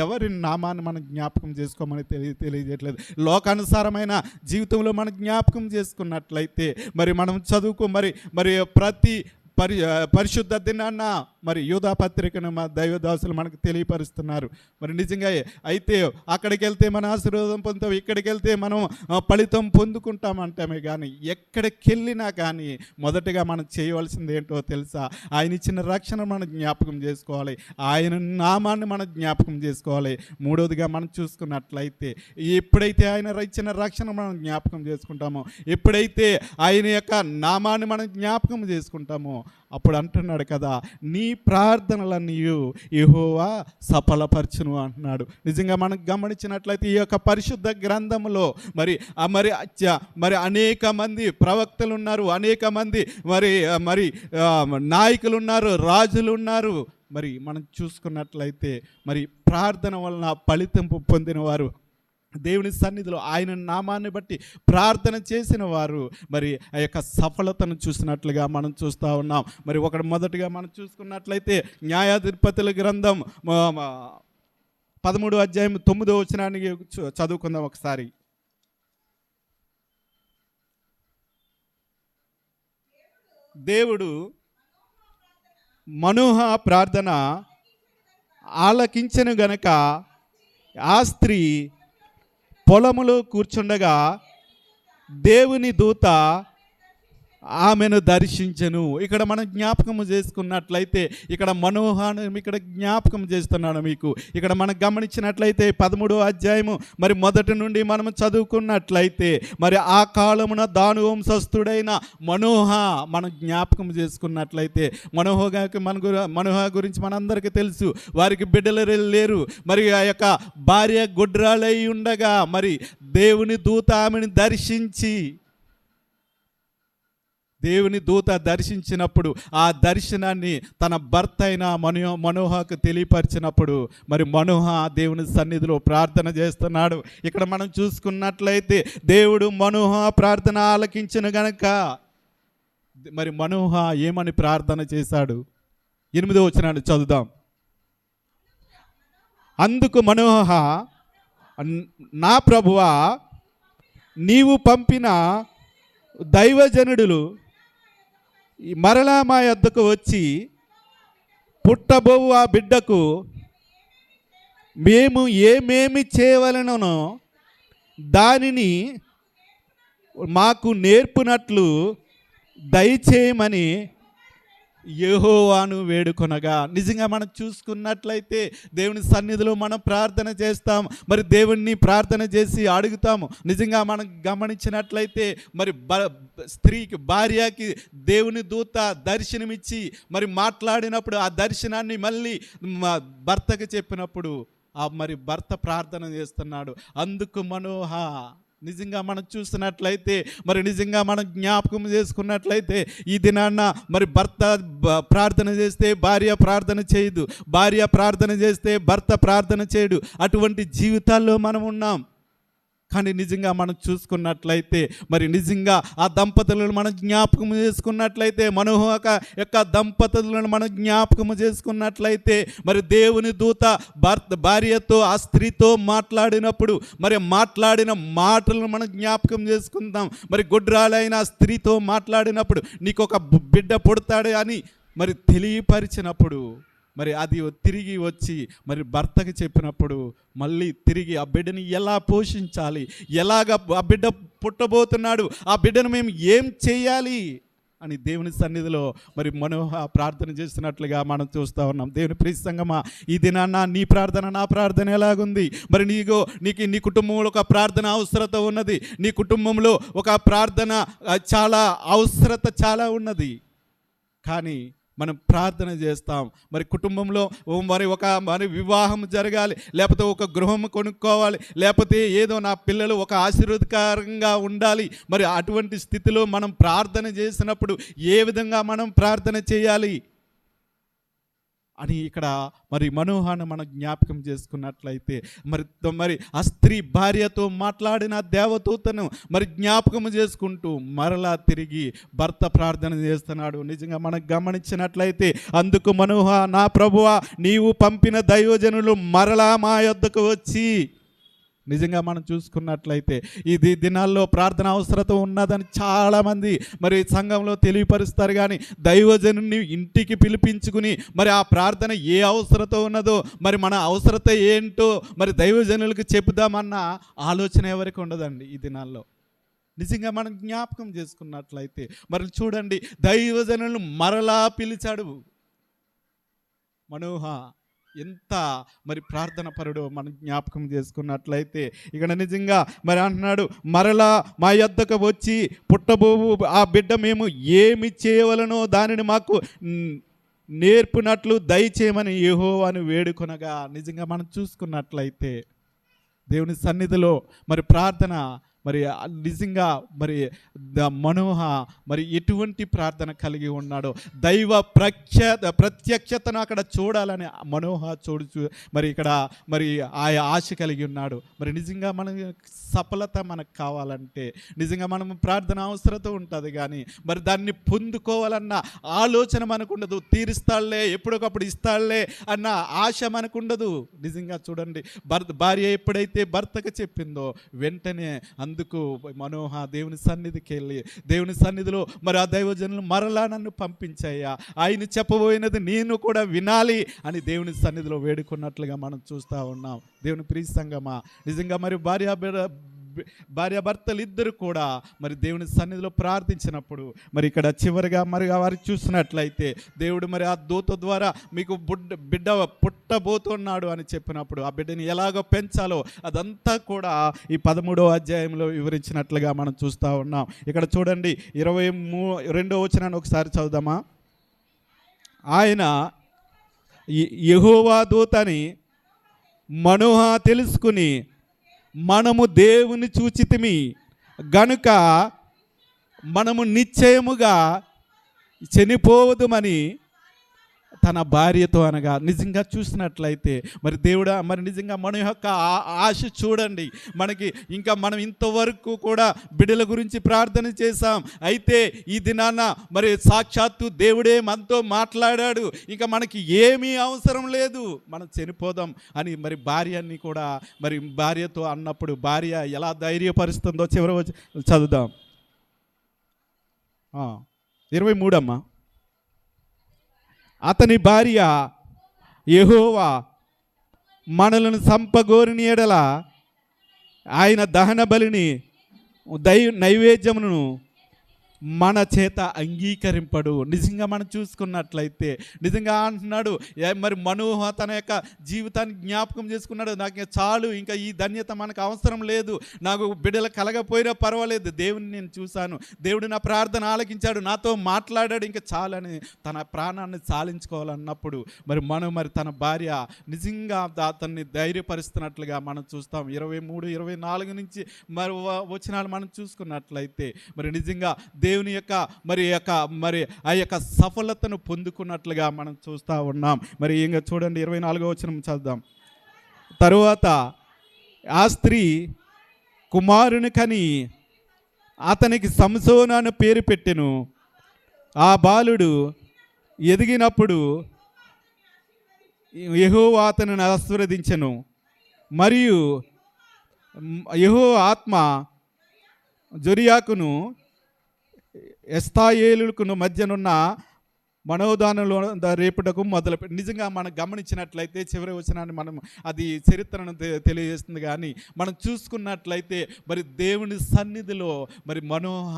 ఎవరి నామాన్ని మనం జ్ఞాపకం చేసుకోమని తెలియజేయట్లేదు. లోకానుసారమైన జీవితంలో మనం జ్ఞాపకం చేసుకున్నట్లయితే మరి మనం చదువుకో మరి ప్రతి పరిశుద్ధ దినాన్న మరి యూదా పత్రికను మా దైవదాసులు మనకు తెలియపరుస్తున్నారు. మరి నిజంగా అయితే అక్కడికి వెళ్తే మన ఆశీర్వాదం పొందుతాం, ఇక్కడికి వెళ్తే మనం ఫలితం పొందుకుంటామంటామే. కానీ ఎక్కడికి వెళ్ళినా కానీ మొదటగా మనం చేయవలసింది ఏంటో తెలుసా? ఆయన ఇచ్చిన రక్షణ మనం జ్ఞాపకం చేసుకోవాలి, ఆయన నామాన్ని మనం జ్ఞాపకం చేసుకోవాలి. మూడోదిగా మనం చూసుకున్నట్లయితే ఎప్పుడైతే ఆయన ఇచ్చిన రక్షణ మనం జ్ఞాపకం చేసుకుంటామో, ఎప్పుడైతే ఆయన యొక్క నామాన్ని మనం జ్ఞాపకం చేసుకుంటామో అప్పుడు అంటున్నాడు కదా, నీ ప్రార్థనలన్నీ యెహోవా సఫలపరచును అంటున్నాడు. నిజంగా మనం గమనించినట్లయితే ఈ యొక్క పరిశుద్ధ గ్రంథంలో మరి అనేక మంది ప్రవక్తలు ఉన్నారు, అనేక మంది మరి నాయకులు ఉన్నారు, రాజులు ఉన్నారు. మరి మనం చూసుకున్నట్లయితే మరి ప్రార్థన వలన ఫలితం పొందిన వారు, దేవుని సన్నిధిలో ఆయన నామాన్ని బట్టి ప్రార్థన చేసిన వారు మరి ఆ యొక్క సఫలతను చూసినట్లుగా మనం చూస్తూ ఉన్నాం. మరి మొదటిగా మనం చూసుకున్నట్లయితే న్యాయాధిపతుల గ్రంథం 13వ అధ్యాయం 9వ వచనానికి చదువుకుందాం ఒకసారి. దేవుడు మనోహ ప్రార్థన ఆలకించెను గనక ఆ స్త్రీ పొలములో కూర్చుండగా దేవుని దూత ఆమెను దర్శించెను. ఇక్కడ మనం జ్ఞాపకం చేసుకున్నట్లయితే ఇక్కడ మనోహాను ఇక్కడ జ్ఞాపకం చేస్తున్నాను మీకు. ఇక్కడ మనం గమనించినట్లయితే 13వ అధ్యాయము మరి మొదటి నుండి మనం చదువుకున్నట్లయితే మరి ఆ కాలమున దాను వంశస్థుడైన మనోహ మనం జ్ఞాపకం చేసుకున్నట్లయితే మనోహ గురించి మనందరికీ తెలుసు. వారికి బిడ్డలు లేరు, మరి ఆ యొక్క భార్య గుడ్రాలై ఉండగా మరి దేవుని దూత ఆమెను దర్శించినప్పుడు ఆ దర్శనాన్ని తన భర్త అయిన మనోహకు తెలియపరిచినప్పుడు మరి మనోహ దేవుని సన్నిధిలో ప్రార్థన చేస్తున్నాడు. ఇక్కడ మనం చూసుకున్నట్లయితే దేవుడు మనోహ ప్రార్థన ఆలకించిన గనక మరి మనోహ ఏమని ప్రార్థన చేశాడు? 8వ వచనాన్ని చదువుదాం. అందుకు మనోహ, నా ప్రభువా, నీవు పంపిన దైవజనుడులు మరలా మా యొద్దకు వచ్చి పుట్టబోవు ఆ బిడ్డకు మేము ఏమేమి చేయవలెనో దానిని మాకు నేర్పునట్లు దయచేయమని యెహోవాను వేడుకొనగా. నిజంగా మనం చూసుకున్నట్లయితే దేవుని సన్నిధిలో మనం ప్రార్థన చేస్తాం, మరి దేవుణ్ణి ప్రార్థన చేసి అడుగుతాము. నిజంగా మనం గమనించినట్లయితే మరి స్త్రీకి భార్యకి దేవుని దూత దర్శనమిచ్చి మరి మాట్లాడినప్పుడు ఆ దర్శనాన్ని మళ్ళీ భర్తకు చెప్పినప్పుడు మరి భర్త ప్రార్థన చేస్తున్నాడు. అందుకు మనోహ నిజంగా మనం చూసినట్లయితే మరి నిజంగా మనం జ్ఞాపకం చేసుకున్నట్లయితే ఈ దినాన్న మరి భర్త ప్రార్థన చేస్తే భార్య ప్రార్థన చేయదు, భార్య ప్రార్థన చేస్తే భర్త ప్రార్థన చేయడు. అటువంటి జీవితాల్లో మనం ఉన్నాం. కానీ నిజంగా మనం చూసుకున్నట్లయితే మరి నిజంగా ఆ దంపతులను మనం జ్ఞాపకం చేసుకున్నట్లయితే మనోహక యొక్క దంపతులను మనం జ్ఞాపకం చేసుకున్నట్లయితే మరి దేవుని దూత భార్యతో ఆ స్త్రీతో మాట్లాడినప్పుడు మరి మాట్లాడిన మాటలను మనం జ్ఞాపకం చేసుకుందాం. మరి గుడ్రాలైన ఆ స్త్రీతో మాట్లాడినప్పుడు నీకు ఒక బిడ్డ పుడతాడు అని మరి తెలియపరిచినప్పుడు మరి అది తిరిగి వచ్చి మరి భర్తకి చెప్పినప్పుడు మళ్ళీ తిరిగి ఆ బిడ్డని ఎలా పోషించాలి, ఎలాగ ఆ బిడ్డ పుట్టబోతున్నాడు, ఆ బిడ్డను మేము ఏం చేయాలి అని దేవుని సన్నిధిలో మరి ప్రార్థన చేస్తున్నట్లుగా మనం చూస్తూ ఉన్నాం. దేవుని ప్రియ సంగమా, ఈ దినాన్న నీ ప్రార్థన నా ప్రార్థన ఎలాగుంది? మరి నీకు నీ కుటుంబంలో ఒక ప్రార్థన అవసరత ఉన్నది. నీ కుటుంబంలో ఒక ప్రార్థన చాలా అవసరత చాలా ఉన్నది. కానీ మనం ప్రార్థన చేస్తాం. మరి కుటుంబంలో మరి వివాహం జరగాలి, లేకపోతే ఒక గృహం కొనుక్కోవాలి, లేకపోతే ఏదో నా పిల్లలు ఒక ఆశీర్వాదకరంగా ఉండాలి. మరి అటువంటి స్థితిలో మనం ప్రార్థన చేసినప్పుడు ఏ విధంగా మనం ప్రార్థన చేయాలి అని ఇక్కడ మరి మనోహాను మనం జ్ఞాపకం చేసుకున్నట్లయితే మరి ఆ స్త్రీ భార్యతో మాట్లాడిన దేవదూతను మరి జ్ఞాపకం చేసుకుంటూ మరలా తిరిగి భర్త ప్రార్థన చేస్తున్నాడు. నిజంగా మనం గమనించినట్లయితే అందుకు మనోహ, నా ప్రభువా, నీవు పంపిన దైవజనులు మరలా మా యొద్దకు వచ్చి, నిజంగా మనం చూసుకున్నట్లయితే ఇది దినాల్లో ప్రార్థన అవసరత ఉన్నదని చాలామంది మరి సంఘంలో తెలియపరుస్తారు. కానీ దైవజనుని ఇంటికి పిలిపించుకుని మరి ఆ ప్రార్థన ఏ అవసరత ఉన్నదో మరి మన అవసరత ఏంటో మరి దైవజనులకు చెబుదామన్న ఆలోచన ఎవరికి ఉండదండి ఈ దినాల్లో. నిజంగా మనం జ్ఞాపకం చేసుకున్నట్లయితే మరి చూడండి, దైవజనులను మరలా పిలిచాడు మనోహ. ఎంత మరి ప్రార్థన పరుడో మనం జ్ఞాపకం చేసుకున్నట్లయితే ఇక్కడ నిజంగా మరి అంటున్నాడు, మరలా మా యొద్దకు వచ్చి పుట్టబోవు ఆ బిడ్డ మేము ఏమి చేయవలనో దానిని మాకు నేర్పునట్లు దయచేయమని యెహోవాను వేడుకొనగా. నిజంగా మనం చూసుకున్నట్లయితే దేవుని సన్నిధిలో మరి ప్రార్థన మరి నిజంగా మరి మనోహ మరి ఎటువంటి ప్రార్థన కలిగి ఉన్నాడో, దైవ ప్రత్యక్షతను అక్కడ చూడాలని మనోహ చూడుచు మరి ఇక్కడ మరి ఆ ఆశ కలిగి ఉన్నాడు. మరి నిజంగా మన సఫలత మనకు కావాలంటే నిజంగా మనం ప్రార్థన అవసరత ఉంటుంది. కానీ మరి దాన్ని పొందుకోవాలన్న ఆలోచన మనకు ఉండదు. తీరుస్తాళ్లే, ఎప్పటికప్పుడు ఇస్తాళ్లే అన్న ఆశ మనకు ఉండదు. నిజంగా చూడండి, భార్య ఎప్పుడైతే భర్తకు చెప్పిందో వెంటనే అందుకు మనోహ దేవుని సన్నిధికి వెళ్ళి దేవుని సన్నిధిలో మరి ఆ దైవజనులు మరలా నన్ను పంపించాయ్యా, ఆయన చెప్పబోయినది నేను కూడా వినాలి అని దేవుని సన్నిధిలో వేడుకున్నట్లుగా మనం చూస్తూ ఉన్నాం. దేవుని ప్రియ సంగమా, నిజంగా మరి భార్యాభర్తలు ఇద్దరు కూడా మరి దేవుని సన్నిధిలో ప్రార్థించినప్పుడు మరి ఇక్కడ చివరిగా మరి వారికి చూసినట్లయితే దేవుడు మరి ఆ దూత ద్వారా మీకు బిడ్డ పుట్టబోతున్నాడు అని చెప్పినప్పుడు ఆ బిడ్డని ఎలాగో పెంచాలో అదంతా కూడా ఈ 13వ అధ్యాయంలో వివరించినట్లుగా మనం చూస్తూ ఉన్నాం. ఇక్కడ చూడండి 22వ వచనాన్ని ఒకసారి చదువుదామా. ఆయన యెహోవా దూతని మనోహ తెలుసుకుని, మనము దేవుని చూచితిమి గనుక మనము నిశ్చయముగా చనిపోవదుమని తన భార్యతో అనగా. నిజంగా చూసినట్లయితే మరి దేవుడా మరి నిజంగా మన యొక్క ఆశ చూడండి. ఇంకా మనం ఇంతవరకు కూడా బిడ్డల గురించి ప్రార్థన చేశాం. అయితే ఈ దినాన మరి సాక్షాత్తు దేవుడే మనతో మాట్లాడాడు. ఇంకా మనకి ఏమీ అవసరం లేదు, మనం చనిపోదాం అని మరి భార్యని కూడా మరి భార్యతో అన్నప్పుడు భార్య ఎలా ధైర్యపరుస్తుందో చివరి చదువుదాం. 23 అమ్మా. అతని భార్య యెహోవా మనలను సంపగోరిని ఎడల ఆయన దహన బలిని నైవేద్యమును మన చేత అంగీకరింపడు. నిజంగా మనం చూసుకున్నట్లయితే నిజంగా అంటున్నాడు మరి మనోహ తన యొక్క జీవితాన్ని జ్ఞాపకం చేసుకున్నాడు. నాకు చాలు, ఇంకా ఈ ధన్యత మనకు అవసరం లేదు, నాకు బిడ్డలు కలగపోయినా పర్వాలేదు, దేవుని నేను చూశాను, దేవుడు నా ప్రార్థన ఆలకించాడు, నాతో మాట్లాడాడు, ఇంకా చాలని తన ప్రాణాన్ని చాలించుకోవాలన్నప్పుడు మరి తన భార్య నిజంగా అతన్ని ధైర్యపరుస్తున్నట్లుగా మనం చూస్తాం. 23, 24 నుంచి మరి వచనాలు మనం చూసుకున్నట్లయితే మరి నిజంగా దేవుని యొక్క మరి ఆ యొక్క సఫలతను పొందుకున్నట్లుగా మనం చూస్తూ ఉన్నాం. మరి ఇంకా చూడండి 24వ వచనం చదువుదాం. తరువాత ఆ స్త్రీ కుమారుని కని అతనికి సంసోను అని పేరు పెట్టెను. ఆ బాలుడు ఎదిగినప్పుడు యెహోవా అతనిని ఆశీర్వదించెను. మరియు యెహోవా ఆత్మ జొరియాకును ఎస్తాయేలుకును మధ్యనున్న మనోదానంలో రేపుటకు మొదలుపెట్టి. నిజంగా మనం గమనించినట్లయితే చివరి వచనాన్ని మనం అది చరిత్రను తెలియజేస్తుంది. కానీ మనం చూసుకున్నట్లయితే మరి దేవుని సన్నిధిలో మరి మనోహ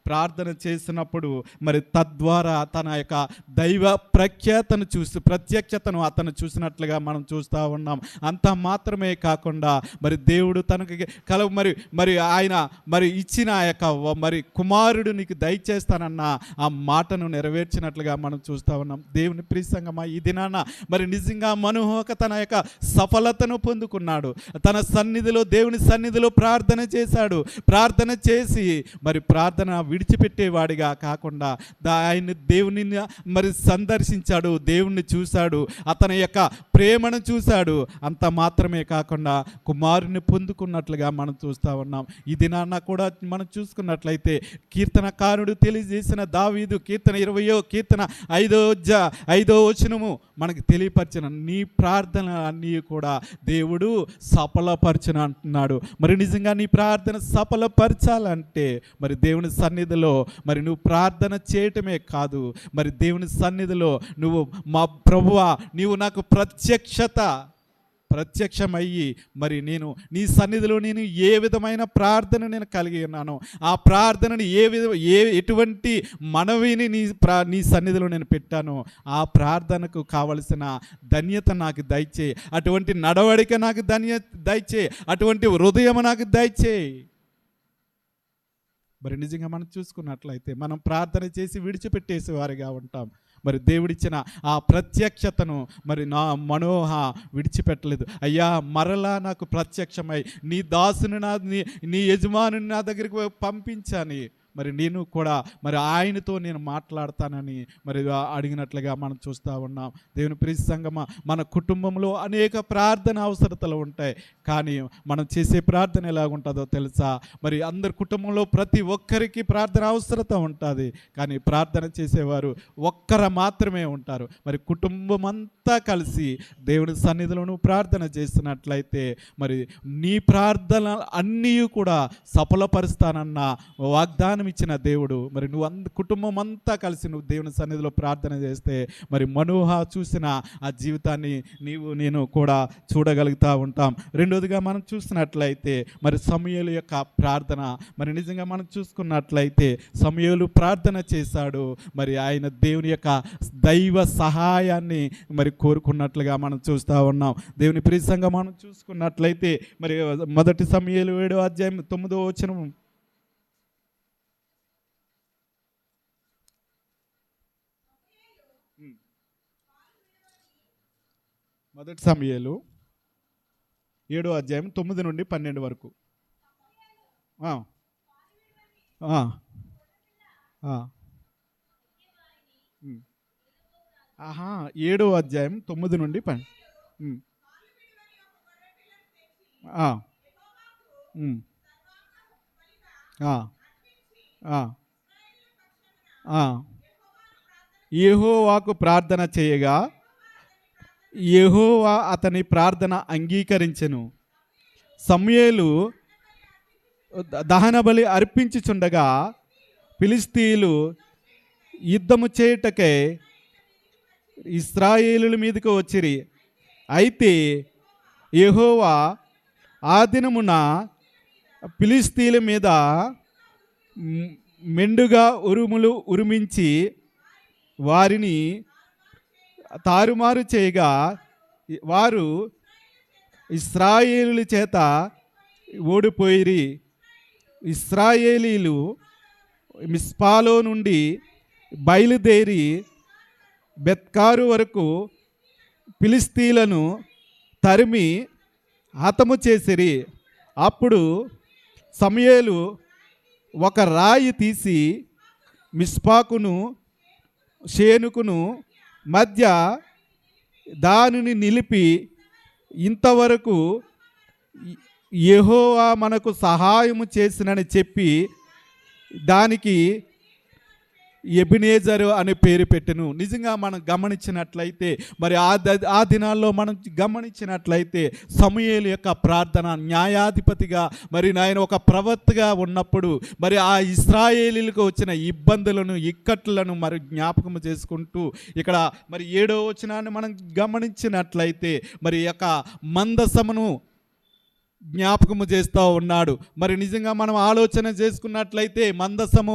ప్రార్థన చేసినప్పుడు మరి తద్వారా తన యొక్క దైవ ప్రత్యక్షతను అతను చూసినట్లుగా మనం చూస్తూ ఉన్నాం. అంత మాత్రమే కాకుండా మరి దేవుడు తనకి మరి ఆయన మరి ఇచ్చిన యొక్క మరి కుమారుడు నీకు దయచేస్తానన్న ఆ మాటను నెరవేర్చినట్లుగా మనం చూస్తూ ఉన్నాం. దేవుని ప్రియ సంగమా, ఈ దినాన మరి నిజంగా మనోహక తన యొక్క సఫలతను పొందుకున్నాడు. తన సన్నిధిలో దేవుని సన్నిధిలో ప్రార్థన చేశాడు. ప్రార్థన చేసి మరి ప్రార్థన విడిచిపెట్టేవాడిగా కాకుండా ఆయన దేవుని మరి సందర్శించాడు, దేవుణ్ణి చూశాడు, అతని యొక్క ప్రేమను చూశాడు. అంత మాత్రమే కాకుండా కుమారుని పొందుకున్నట్లుగా మనం చూస్తూ ఉన్నాం. ఈ దినాన కూడా మనం చూసుకున్నట్లయితే కీర్తనకారుడు తెలియజేసిన దావీదు కీర్తన 20వ కీర్తన 5వ వచనము మనకు తెలియపరిచిన నీ ప్రార్థన అన్నీ కూడా దేవుడు సఫలపరచను అంటున్నాడు. మరి నిజంగా నీ ప్రార్థన సఫలపరచాలంటే మరి దేవుని సన్నిధిలో మరి నువ్వు ప్రార్థన చేయటమే కాదు, మరి దేవుని సన్నిధిలో నువ్వు మా ప్రభువా నీవు నాకు ప్రత్యక్షమయ్యి మరి నేను నీ సన్నిధిలో నేను ఏ విధమైన ప్రార్థన నేను కలిగి ఉన్నాను, ఆ ప్రార్థనని ఎటువంటి మనవిని నీ సన్నిధిలో నేను పెట్టాను, ఆ ప్రార్థనకు కావలసిన ధన్యత నాకు దయచేయి, అటువంటి నడవడిక నాకు దయచేయి, అటువంటి హృదయం నాకు దయచేయి. మరి నిజంగా మనం చూసుకున్నట్లయితే మనం ప్రార్థన చేసి విడిచిపెట్టేసేవారిగా ఉంటాం. మరి దేవుడిచ్చిన ఆ ప్రత్యక్షతను మరి నా మనోహ విడిచిపెట్టలేదు. అయ్యా మరలా నాకు ప్రత్యక్షమై నీ దాసుని నీ యజమానుని నా దగ్గరికి పంపించాని మరి నేను కూడా మరి ఆయనతో నేను మాట్లాడతానని మరి అడిగినట్లుగా మనం చూస్తూ ఉన్నాం. దేవుని ప్రియ సంగమా, మన కుటుంబంలో అనేక ప్రార్థన అవసరతలు ఉంటాయి. కానీ మనం చేసే ప్రార్థన ఎలాగుంటుందో తెలుసా? మరి అందరి కుటుంబంలో ప్రతి ఒక్కరికి ప్రార్థన అవసరత ఉంటుంది. కానీ ప్రార్థన చేసేవారు ఒక్కరు మాత్రమే ఉంటారు. మరి కుటుంబం అంతా కలిసి దేవుని సన్నిధిలో ప్రార్థన చేస్తున్నట్లయితే మరి నీ ప్రార్థన అన్నీ కూడా సఫలపరుస్తానన్న వాగ్దానం ఇచ్చిన దేవుడు. మరి నువ్వు కుటుంబం అంతా కలిసి నువ్వు దేవుని సన్నిధిలో ప్రార్థన చేస్తే మరి మనోహ చూసిన ఆ జీవితాన్ని నేను కూడా చూడగలుగుతూ ఉంటాం. రెండోదిగా మనం చూసినట్లయితే మరి సమూయేలు యొక్క ప్రార్థన, మరి నిజంగా మనం చూసుకున్నట్లయితే సమూయేలు ప్రార్థన చేశాడు. మరి ఆయన దేవుని యొక్క దైవ సహాయాన్ని మరి కోరుకున్నట్లుగా మనం చూస్తూ ఉన్నాం. దేవుని ప్రియ సంఘం మనం చూసుకున్నట్లయితే మరి మొదటి సమూయేలు 7వ అధ్యాయం 9వ వచనం, మొదటి సమూయేలు 7వ అధ్యాయం 9 నుండి 12 వరకు. 7వ అధ్యాయం 9 నుండి 12. యెహోవాకు ప్రార్థన చేయగా యెహోవా అతని ప్రార్థన అంగీకరించెను. సమూయేలు దహన బలి అర్పించుచుండగా ఫిలిష్తీయులు యుద్ధము చేయుటకై ఇశ్రాయేలుల మీదకు వచ్చిరి. అయితే యెహోవా ఆ దినమున ఫిలిష్తీయుల మీద మెండుగా ఉరుములు ఉరిమించి వారిని తారుమారు చేయగా వారు ఇశ్రాయేలుల చేత ఓడిపోయిరి. ఇశ్రాయేలీలు మిస్పాలో నుండి బయలుదేరి బెత్కారు వరకు ఫిలిష్తీయులను తరిమి హతము చేసిరి. అప్పుడు సమూయేలు ఒక రాయి తీసి మిస్పాకును షేనుకును మధ్య దానిని నిలిపి ఇంతవరకు యెహోవా మనకు సహాయము చేసినని చెప్పి దానికి ఎబినేజరు అనే పేరు పెట్టెను. నిజంగా మనం గమనించినట్లయితే మరి ఆ దినాల్లో మనం గమనించినట్లయితే సమూయేలు యొక్క ప్రార్థన న్యాయాధిపతిగా మరి ఆయన ఒక ప్రవక్తగా ఉన్నప్పుడు మరి ఆ ఇశ్రాయేలీలకు వచ్చిన ఇబ్బందులను ఇక్కట్లను మరి జ్ఞాపకం చేసుకుంటూ ఇక్కడ మరి 7వ వచనాన్ని మనం గమనించినట్లయితే మరి యొక్క మందసమును జ్ఞాపకము చేస్తూ ఉన్నాడు. మరి నిజంగా మనం ఆలోచన చేసుకున్నట్లయితే మందసము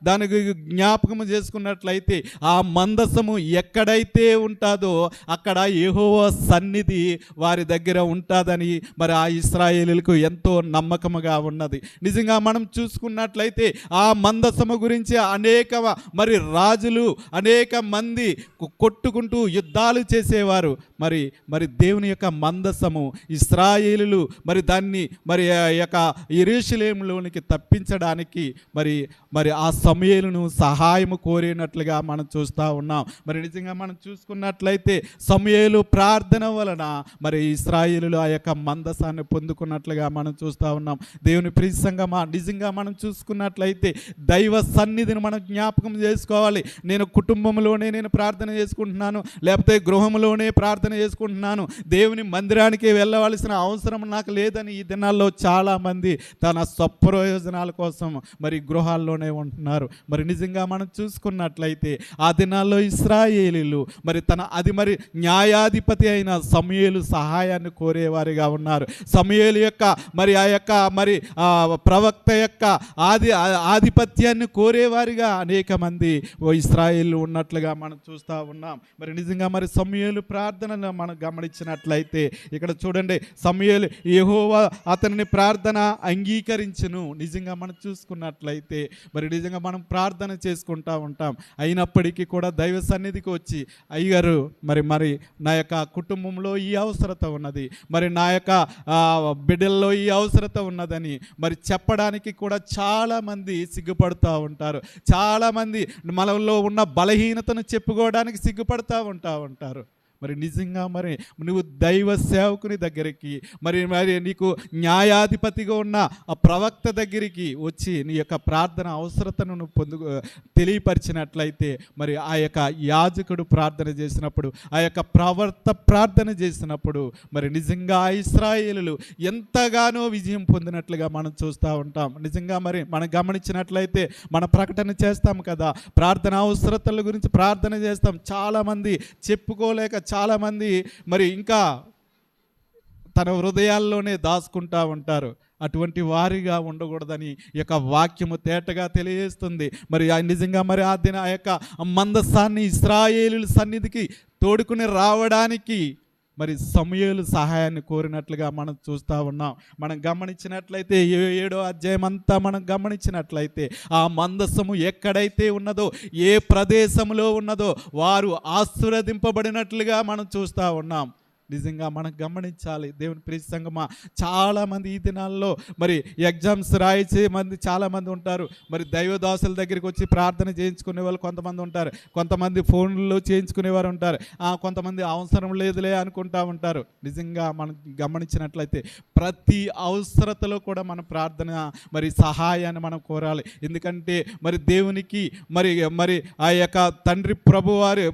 దానికి జ్ఞాపకము చేసుకున్నట్లయితే ఆ మందసము ఎక్కడైతే ఉంటుందో అక్కడ యెహోవా సన్నిధి వారి దగ్గర ఉంటుందని మరి ఆ ఇశ్రాయేలీలకు ఎంతో నమ్మకముగా ఉన్నది. నిజంగా మనం చూసుకున్నట్లయితే ఆ మందసము గురించి అనేక మరి రాజులు అనేక మంది కొట్టుకుంటూ యుద్ధాలు చేసేవారు. మరి దేవుని యొక్క మందసము ఇశ్రాయేలీలు మరి దాన్ని మరి ఆ యొక్క యెరూషలేములోనికి తప్పించడానికి మరి ఆ సమూయేలును సహాయము కోరినట్లుగా మనం చూస్తూ ఉన్నాం. మరి నిజంగా మనం చూసుకున్నట్లయితే సమూయేలు ప్రార్థన వలన మరి ఇశ్రాయేలులు ఆ యొక్క మందసాన్ని పొందుకున్నట్లుగా మనం చూస్తూ ఉన్నాం. దేవుని ప్రియ సంగమా, నిజంగా మనం చూసుకున్నట్లయితే దైవ సన్నిధిని మనం జ్ఞాపకం చేసుకోవాలి. నేను కుటుంబంలోనే నేను ప్రార్థన చేసుకుంటున్నాను, లేకపోతే గృహంలోనే ప్రార్థన చేసుకుంటున్నాను, దేవుని మందిరానికి వెళ్ళవలసిన అవసరం నాకు లేదని ఈ దినాల్లో చాలామంది తన స్వప్రయోజనాల కోసం మరి గృహాల్లోనే ఉంటున్నారు. మరి నిజంగా మనం చూసుకున్నట్లయితే ఆ దినాల్లో ఇశ్రాయేలీలు మరి న్యాయాధిపతి అయిన సమూయేలు సహాయాన్ని కోరేవారిగా ఉన్నారు. సమూయేలు యొక్క మరి ఆ యొక్క మరి ప్రవక్త యొక్క ఆధిపత్యాన్ని కోరేవారిగా అనేక మంది ఇశ్రాయేలు ఉన్నట్లుగా మనం చూస్తూ ఉన్నాం. మరి నిజంగా మరి సమూయేలు ప్రార్థనను మనం గమనించినట్లయితే ఇక్కడ చూడండి, సమూయేలు యెహోవా అతని ప్రార్థన అంగీకరించును. నిజంగా మనం చూసుకున్నట్లయితే మరి నిజంగా మనం ప్రార్థన చేసుకుంటూ ఉంటాం. అయినప్పటికీ కూడా దైవ సన్నిధికి వచ్చి అయ్యగారు మరి నా యొక్క కుటుంబంలో ఈ అవసరత ఉన్నది, మరి నా యొక్క బిడ్డల్లో ఈ అవసరత ఉన్నదని మరి చెప్పడానికి కూడా చాలామంది సిగ్గుపడుతూ ఉంటారు. చాలామంది మనలో ఉన్న బలహీనతను చెప్పుకోవడానికి సిగ్గుపడుతూ ఉంటారు. మరి నిజంగా మరి నువ్వు దైవ సేవకుని దగ్గరికి మరి నీకు న్యాయాధిపతిగా ఉన్న ఆ ప్రవక్త దగ్గరికి వచ్చి నీ యొక్క ప్రార్థన అవసరతను నువ్వు తెలియపరిచినట్లయితే మరి ఆ యొక్క యాజకుడు ప్రార్థన చేసినప్పుడు, ఆ యొక్క ప్రవక్త ప్రార్థన చేసినప్పుడు మరి నిజంగా ఇశ్రాయేలులు ఎంతగానో విజయం పొందినట్లుగా మనం చూస్తూ ఉంటాం. నిజంగా మరి మనం గమనించినట్లయితే మన ప్రకటన చేస్తాం కదా, ప్రార్థన అవసరతల గురించి ప్రార్థన చేస్తాం. చాలామంది చెప్పుకోలేక చాలామంది మరి ఇంకా తన హృదయాల్లోనే దాచుకుంటూ ఉంటారు. అటువంటి వారిగా ఉండకూడదని ఈ యొక్క వాక్యము తేటగా తెలియజేస్తుంది. మరి నిజంగా మరి ఆ యొక్క మందసాన్ని ఇశ్రాయేలీయుల సన్నిధికి తోడుకుని రావడానికి మరి సమూయేలు సహాయాన్ని కోరినట్లుగా మనం చూస్తూ ఉన్నాం. మనం గమనించినట్లయితే 7వ అధ్యాయం అంతా మనం గమనించినట్లయితే ఆ మందసము ఎక్కడైతే ఉన్నదో, ఏ ప్రదేశంలో ఉన్నదో వారు ఆశీర్వదింపబడినట్లుగా మనం చూస్తూ ఉన్నాం. నిజంగా మనం గమనించాలి. దేవుని ప్రియ సంగమా, చాలామంది ఈ దినాల్లో మరి ఎగ్జామ్స్ రాయించే మంది చాలామంది ఉంటారు. మరి దైవదాసుల దగ్గరికి వచ్చి ప్రార్థన చేయించుకునే వాళ్ళు కొంతమంది ఉంటారు, కొంతమంది ఫోన్లో చేయించుకునేవారు ఉంటారు, కొంతమంది అవసరం లేదులే అనుకుంటూ ఉంటారు. నిజంగా మనం గమనించినట్లయితే ప్రతి అవసరతలో కూడా మనం ప్రార్థన మరి సహాయాన్ని మనం కోరాలి. ఎందుకంటే మరి దేవునికి మరి ఆ యొక్క తండ్రి ప్రభువారి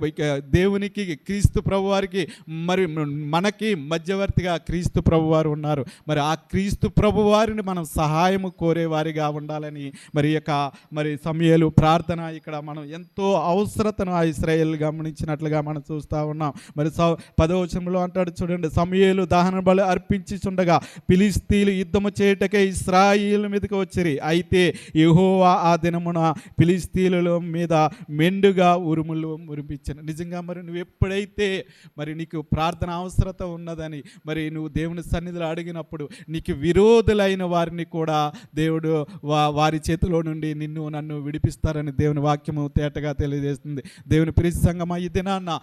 దేవునికి క్రీస్తు ప్రభువారికి మరి మనకి మధ్యవర్తిగా క్రీస్తు ప్రభువారు ఉన్నారు. మరి ఆ క్రీస్తు ప్రభువారిని మనం సహాయము కోరేవారిగా ఉండాలని మరి సమూయేలు ప్రార్థన ఇక్కడ మనం ఎంతో అవసరతను ఆ ఇశ్రాయేలు గమనించినట్లుగా మనం చూస్తూ ఉన్నాం. మరి 10వ వచనంలో అంటాడు చూడండి, సమూయేలు దహన బలి అర్పించుచుండగా ఫిలిష్తీయులు యుద్ధము చేయుటకే ఇశ్రాయేలు మీదకి వచ్చిరి. అయితే యెహోవా ఆ దినమున ఫిలిష్తీయుల మీద మెండుగా ఉరుములు మురిపించను. నిజంగా మరి నువ్వు ఎప్పుడైతే మరి నీకు ప్రార్థన అవసరత ఉన్నదని మరి నువ్వు దేవుని సన్నిధిలో అడిగినప్పుడు నీకు విరోధులైన వారిని కూడా దేవుడు వారి చేతిలో నుండి నన్ను విడిపిస్తారని దేవుని వాక్యము తేటగా తెలియజేస్తుంది. దేవుని ప్రియ సంగమా, ఈ దినాన్న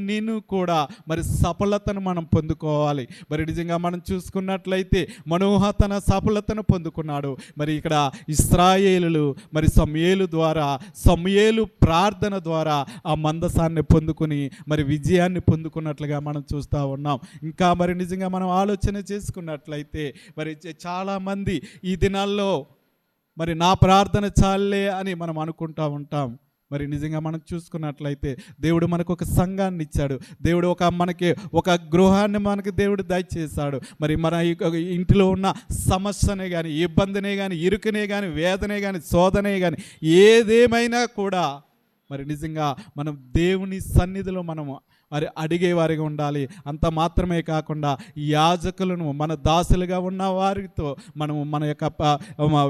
నేను కూడా మరి సఫలతను మనం పొందుకోవాలి. మరి నిజంగా మనం చూసుకున్నట్లయితే మనోహ తన సఫలతను పొందుకున్నాడు. మరి ఇక్కడ ఇశ్రాయేలులు మరి సమూయేలు ప్రార్థన ద్వారా ఆ మందసాన్ని పొందుకుని మరి విజయాన్ని పొందుకున్నట్లుగా మనం చూస్తూ చూస్తూ ఉన్నాం. ఇంకా మరి నిజంగా మనం ఆలోచన చేసుకున్నట్లయితే మరి చాలామంది ఈ దినాల్లో మరి నా ప్రార్థన చాలే అని మనం అనుకుంటూ ఉంటాం. మరి నిజంగా మనం చూసుకున్నట్లయితే దేవుడు మనకు ఒక సంఘాన్ని ఇచ్చాడు, దేవుడు మనకి ఒక గృహాన్ని మనకి దేవుడు దయచేశాడు. మరి మన ఇంటిలో ఉన్న సమస్యనే కానీ, ఇబ్బందినే కానీ, ఇరుకునే కానీ, వేదనే కానీ, శోధనే కానీ ఏదేమైనా కూడా మరి నిజంగా మనం దేవుని సన్నిధిలో మనము మరి అడిగేవారిగా ఉండాలి. అంత మాత్రమే కాకుండా యాజకులను మన దాసులుగా ఉన్న వారితో మనము మన యొక్క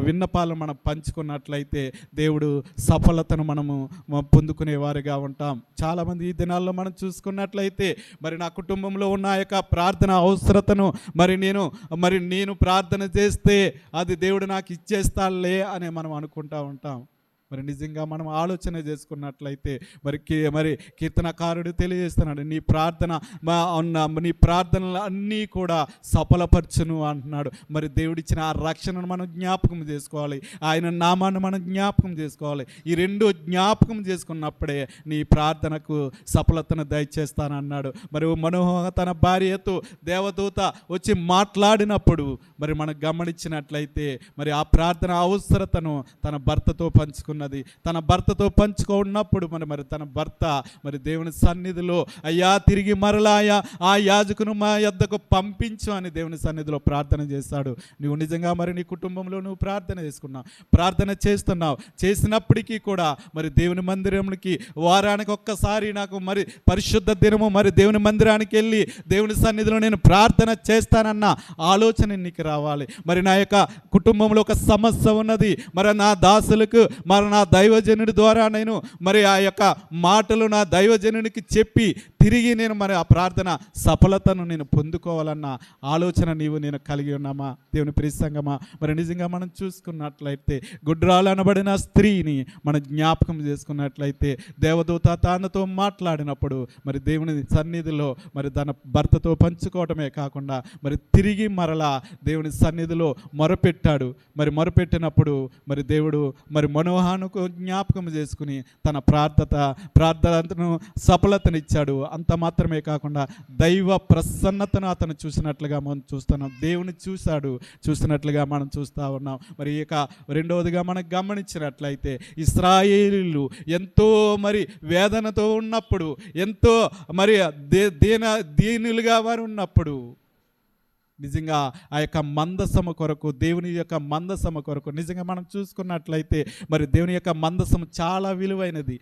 విన్నపాలను మనం పంచుకున్నట్లయితే దేవుడు సఫలతను మనము పొందుకునేవారిగా ఉంటాం. చాలామంది ఈ దినాల్లో మనం చూసుకున్నట్లయితే మరి నా కుటుంబంలో ఉన్న యొక్క ప్రార్థన అవసరతను మరి నేను ప్రార్థన చేస్తే అది దేవుడు నాకు ఇచ్చేస్తాడులే అని మనం అనుకుంటూ ఉంటాం. మరి నిజంగా మనం ఆలోచన చేసుకున్నట్లయితే మరి కీర్తనకారుడు తెలియజేస్తున్నాడు, నీ ప్రార్థనలు అన్నీ కూడా సఫలపరచును అంటున్నాడు. మరి దేవుడిచ్చిన ఆ రక్షణను మనం జ్ఞాపకం చేసుకోవాలి, ఆయన నామాన్ని మనం జ్ఞాపకం చేసుకోవాలి. ఈ రెండు జ్ఞాపకం చేసుకున్నప్పుడే నీ ప్రార్థనకు సఫలతను దయచేస్తానన్నాడు. మరి మనోహ తన భార్యతో దేవదూత వచ్చి మాట్లాడినప్పుడు మరి మనం గమనించినట్లయితే మరి ఆ ప్రార్థన అవసరతను తన భర్తతో పంచుకున్నది. తన భర్తతో పంచుకున్నప్పుడు మరి తన భర్త మరి దేవుని సన్నిధిలో అయ్యా తిరిగి మరలాయా ఆ యాజకును మా యొద్దకు పంపించు అని దేవుని సన్నిధిలో ప్రార్థన చేశాడు. నువ్వు నిజంగా మరి నీ కుటుంబంలో నువ్వు ప్రార్థన చేస్తున్నావు. చేసినప్పటికీ కూడా మరి దేవుని మందిరంకి వారానికి ఒక్కసారి నాకు మరి పరిశుద్ధ దినము మరి దేవుని మందిరానికి వెళ్ళి దేవుని సన్నిధిలో నేను ప్రార్థన చేస్తానన్న ఆలోచన నీకు రావాలి. మరి నా యొక్క కుటుంబంలో ఒక సమస్య ఉన్నది, మరి నా దాసులకు మరి నా దైవజనుడి ద్వారా నేను మరి ఆ యొక్క మాటలు నా దైవజనునికి చెప్పి తిరిగి నేను మరి ఆ ప్రార్థన సఫలతను నేను పొందుకోవాలన్న ఆలోచన నేను కలిగి ఉన్నామా దేవుని ప్రియ సంగమా? మరి నిజంగా మనం చూసుకున్నట్లయితే గుడ్రాలు అనబడిన స్త్రీని మనం జ్ఞాపకం చేసుకున్నట్లయితే దేవదూత తనతో మాట్లాడినప్పుడు మరి దేవుని సన్నిధిలో మరి తన భర్తతో పంచుకోవటమే కాకుండా మరి తిరిగి మరలా దేవుని సన్నిధిలో మొరపెట్టాడు. మరి మొరపెట్టినప్పుడు మరి దేవుడు మరి మనోహానుకు జ్ఞాపకం చేసుకుని తన ప్రార్థనను సఫలతనిచ్చాడు. అంత మాత్రమే కాకుండా దైవ ప్రసన్నతను అతను చూసినట్లుగా మనం చూస్తున్నాం. దేవుని చూసినట్లుగా మనం చూస్తూ ఉన్నాం. మరి ఇక రెండవదిగా మనం గమనించినట్లయితే ఇశ్రాయేలీయులు ఎంతో మరి వేదనతో ఉన్నప్పుడు, ఎంతో మరి దీనులుగా వారు ఉన్నప్పుడు నిజంగా ఆ యొక్క మందసము కొరకు, దేవుని యొక్క మందసము కొరకు నిజంగా మనం చూసుకున్నట్లయితే మరి దేవుని యొక్క మందసము చాలా విలువైనది.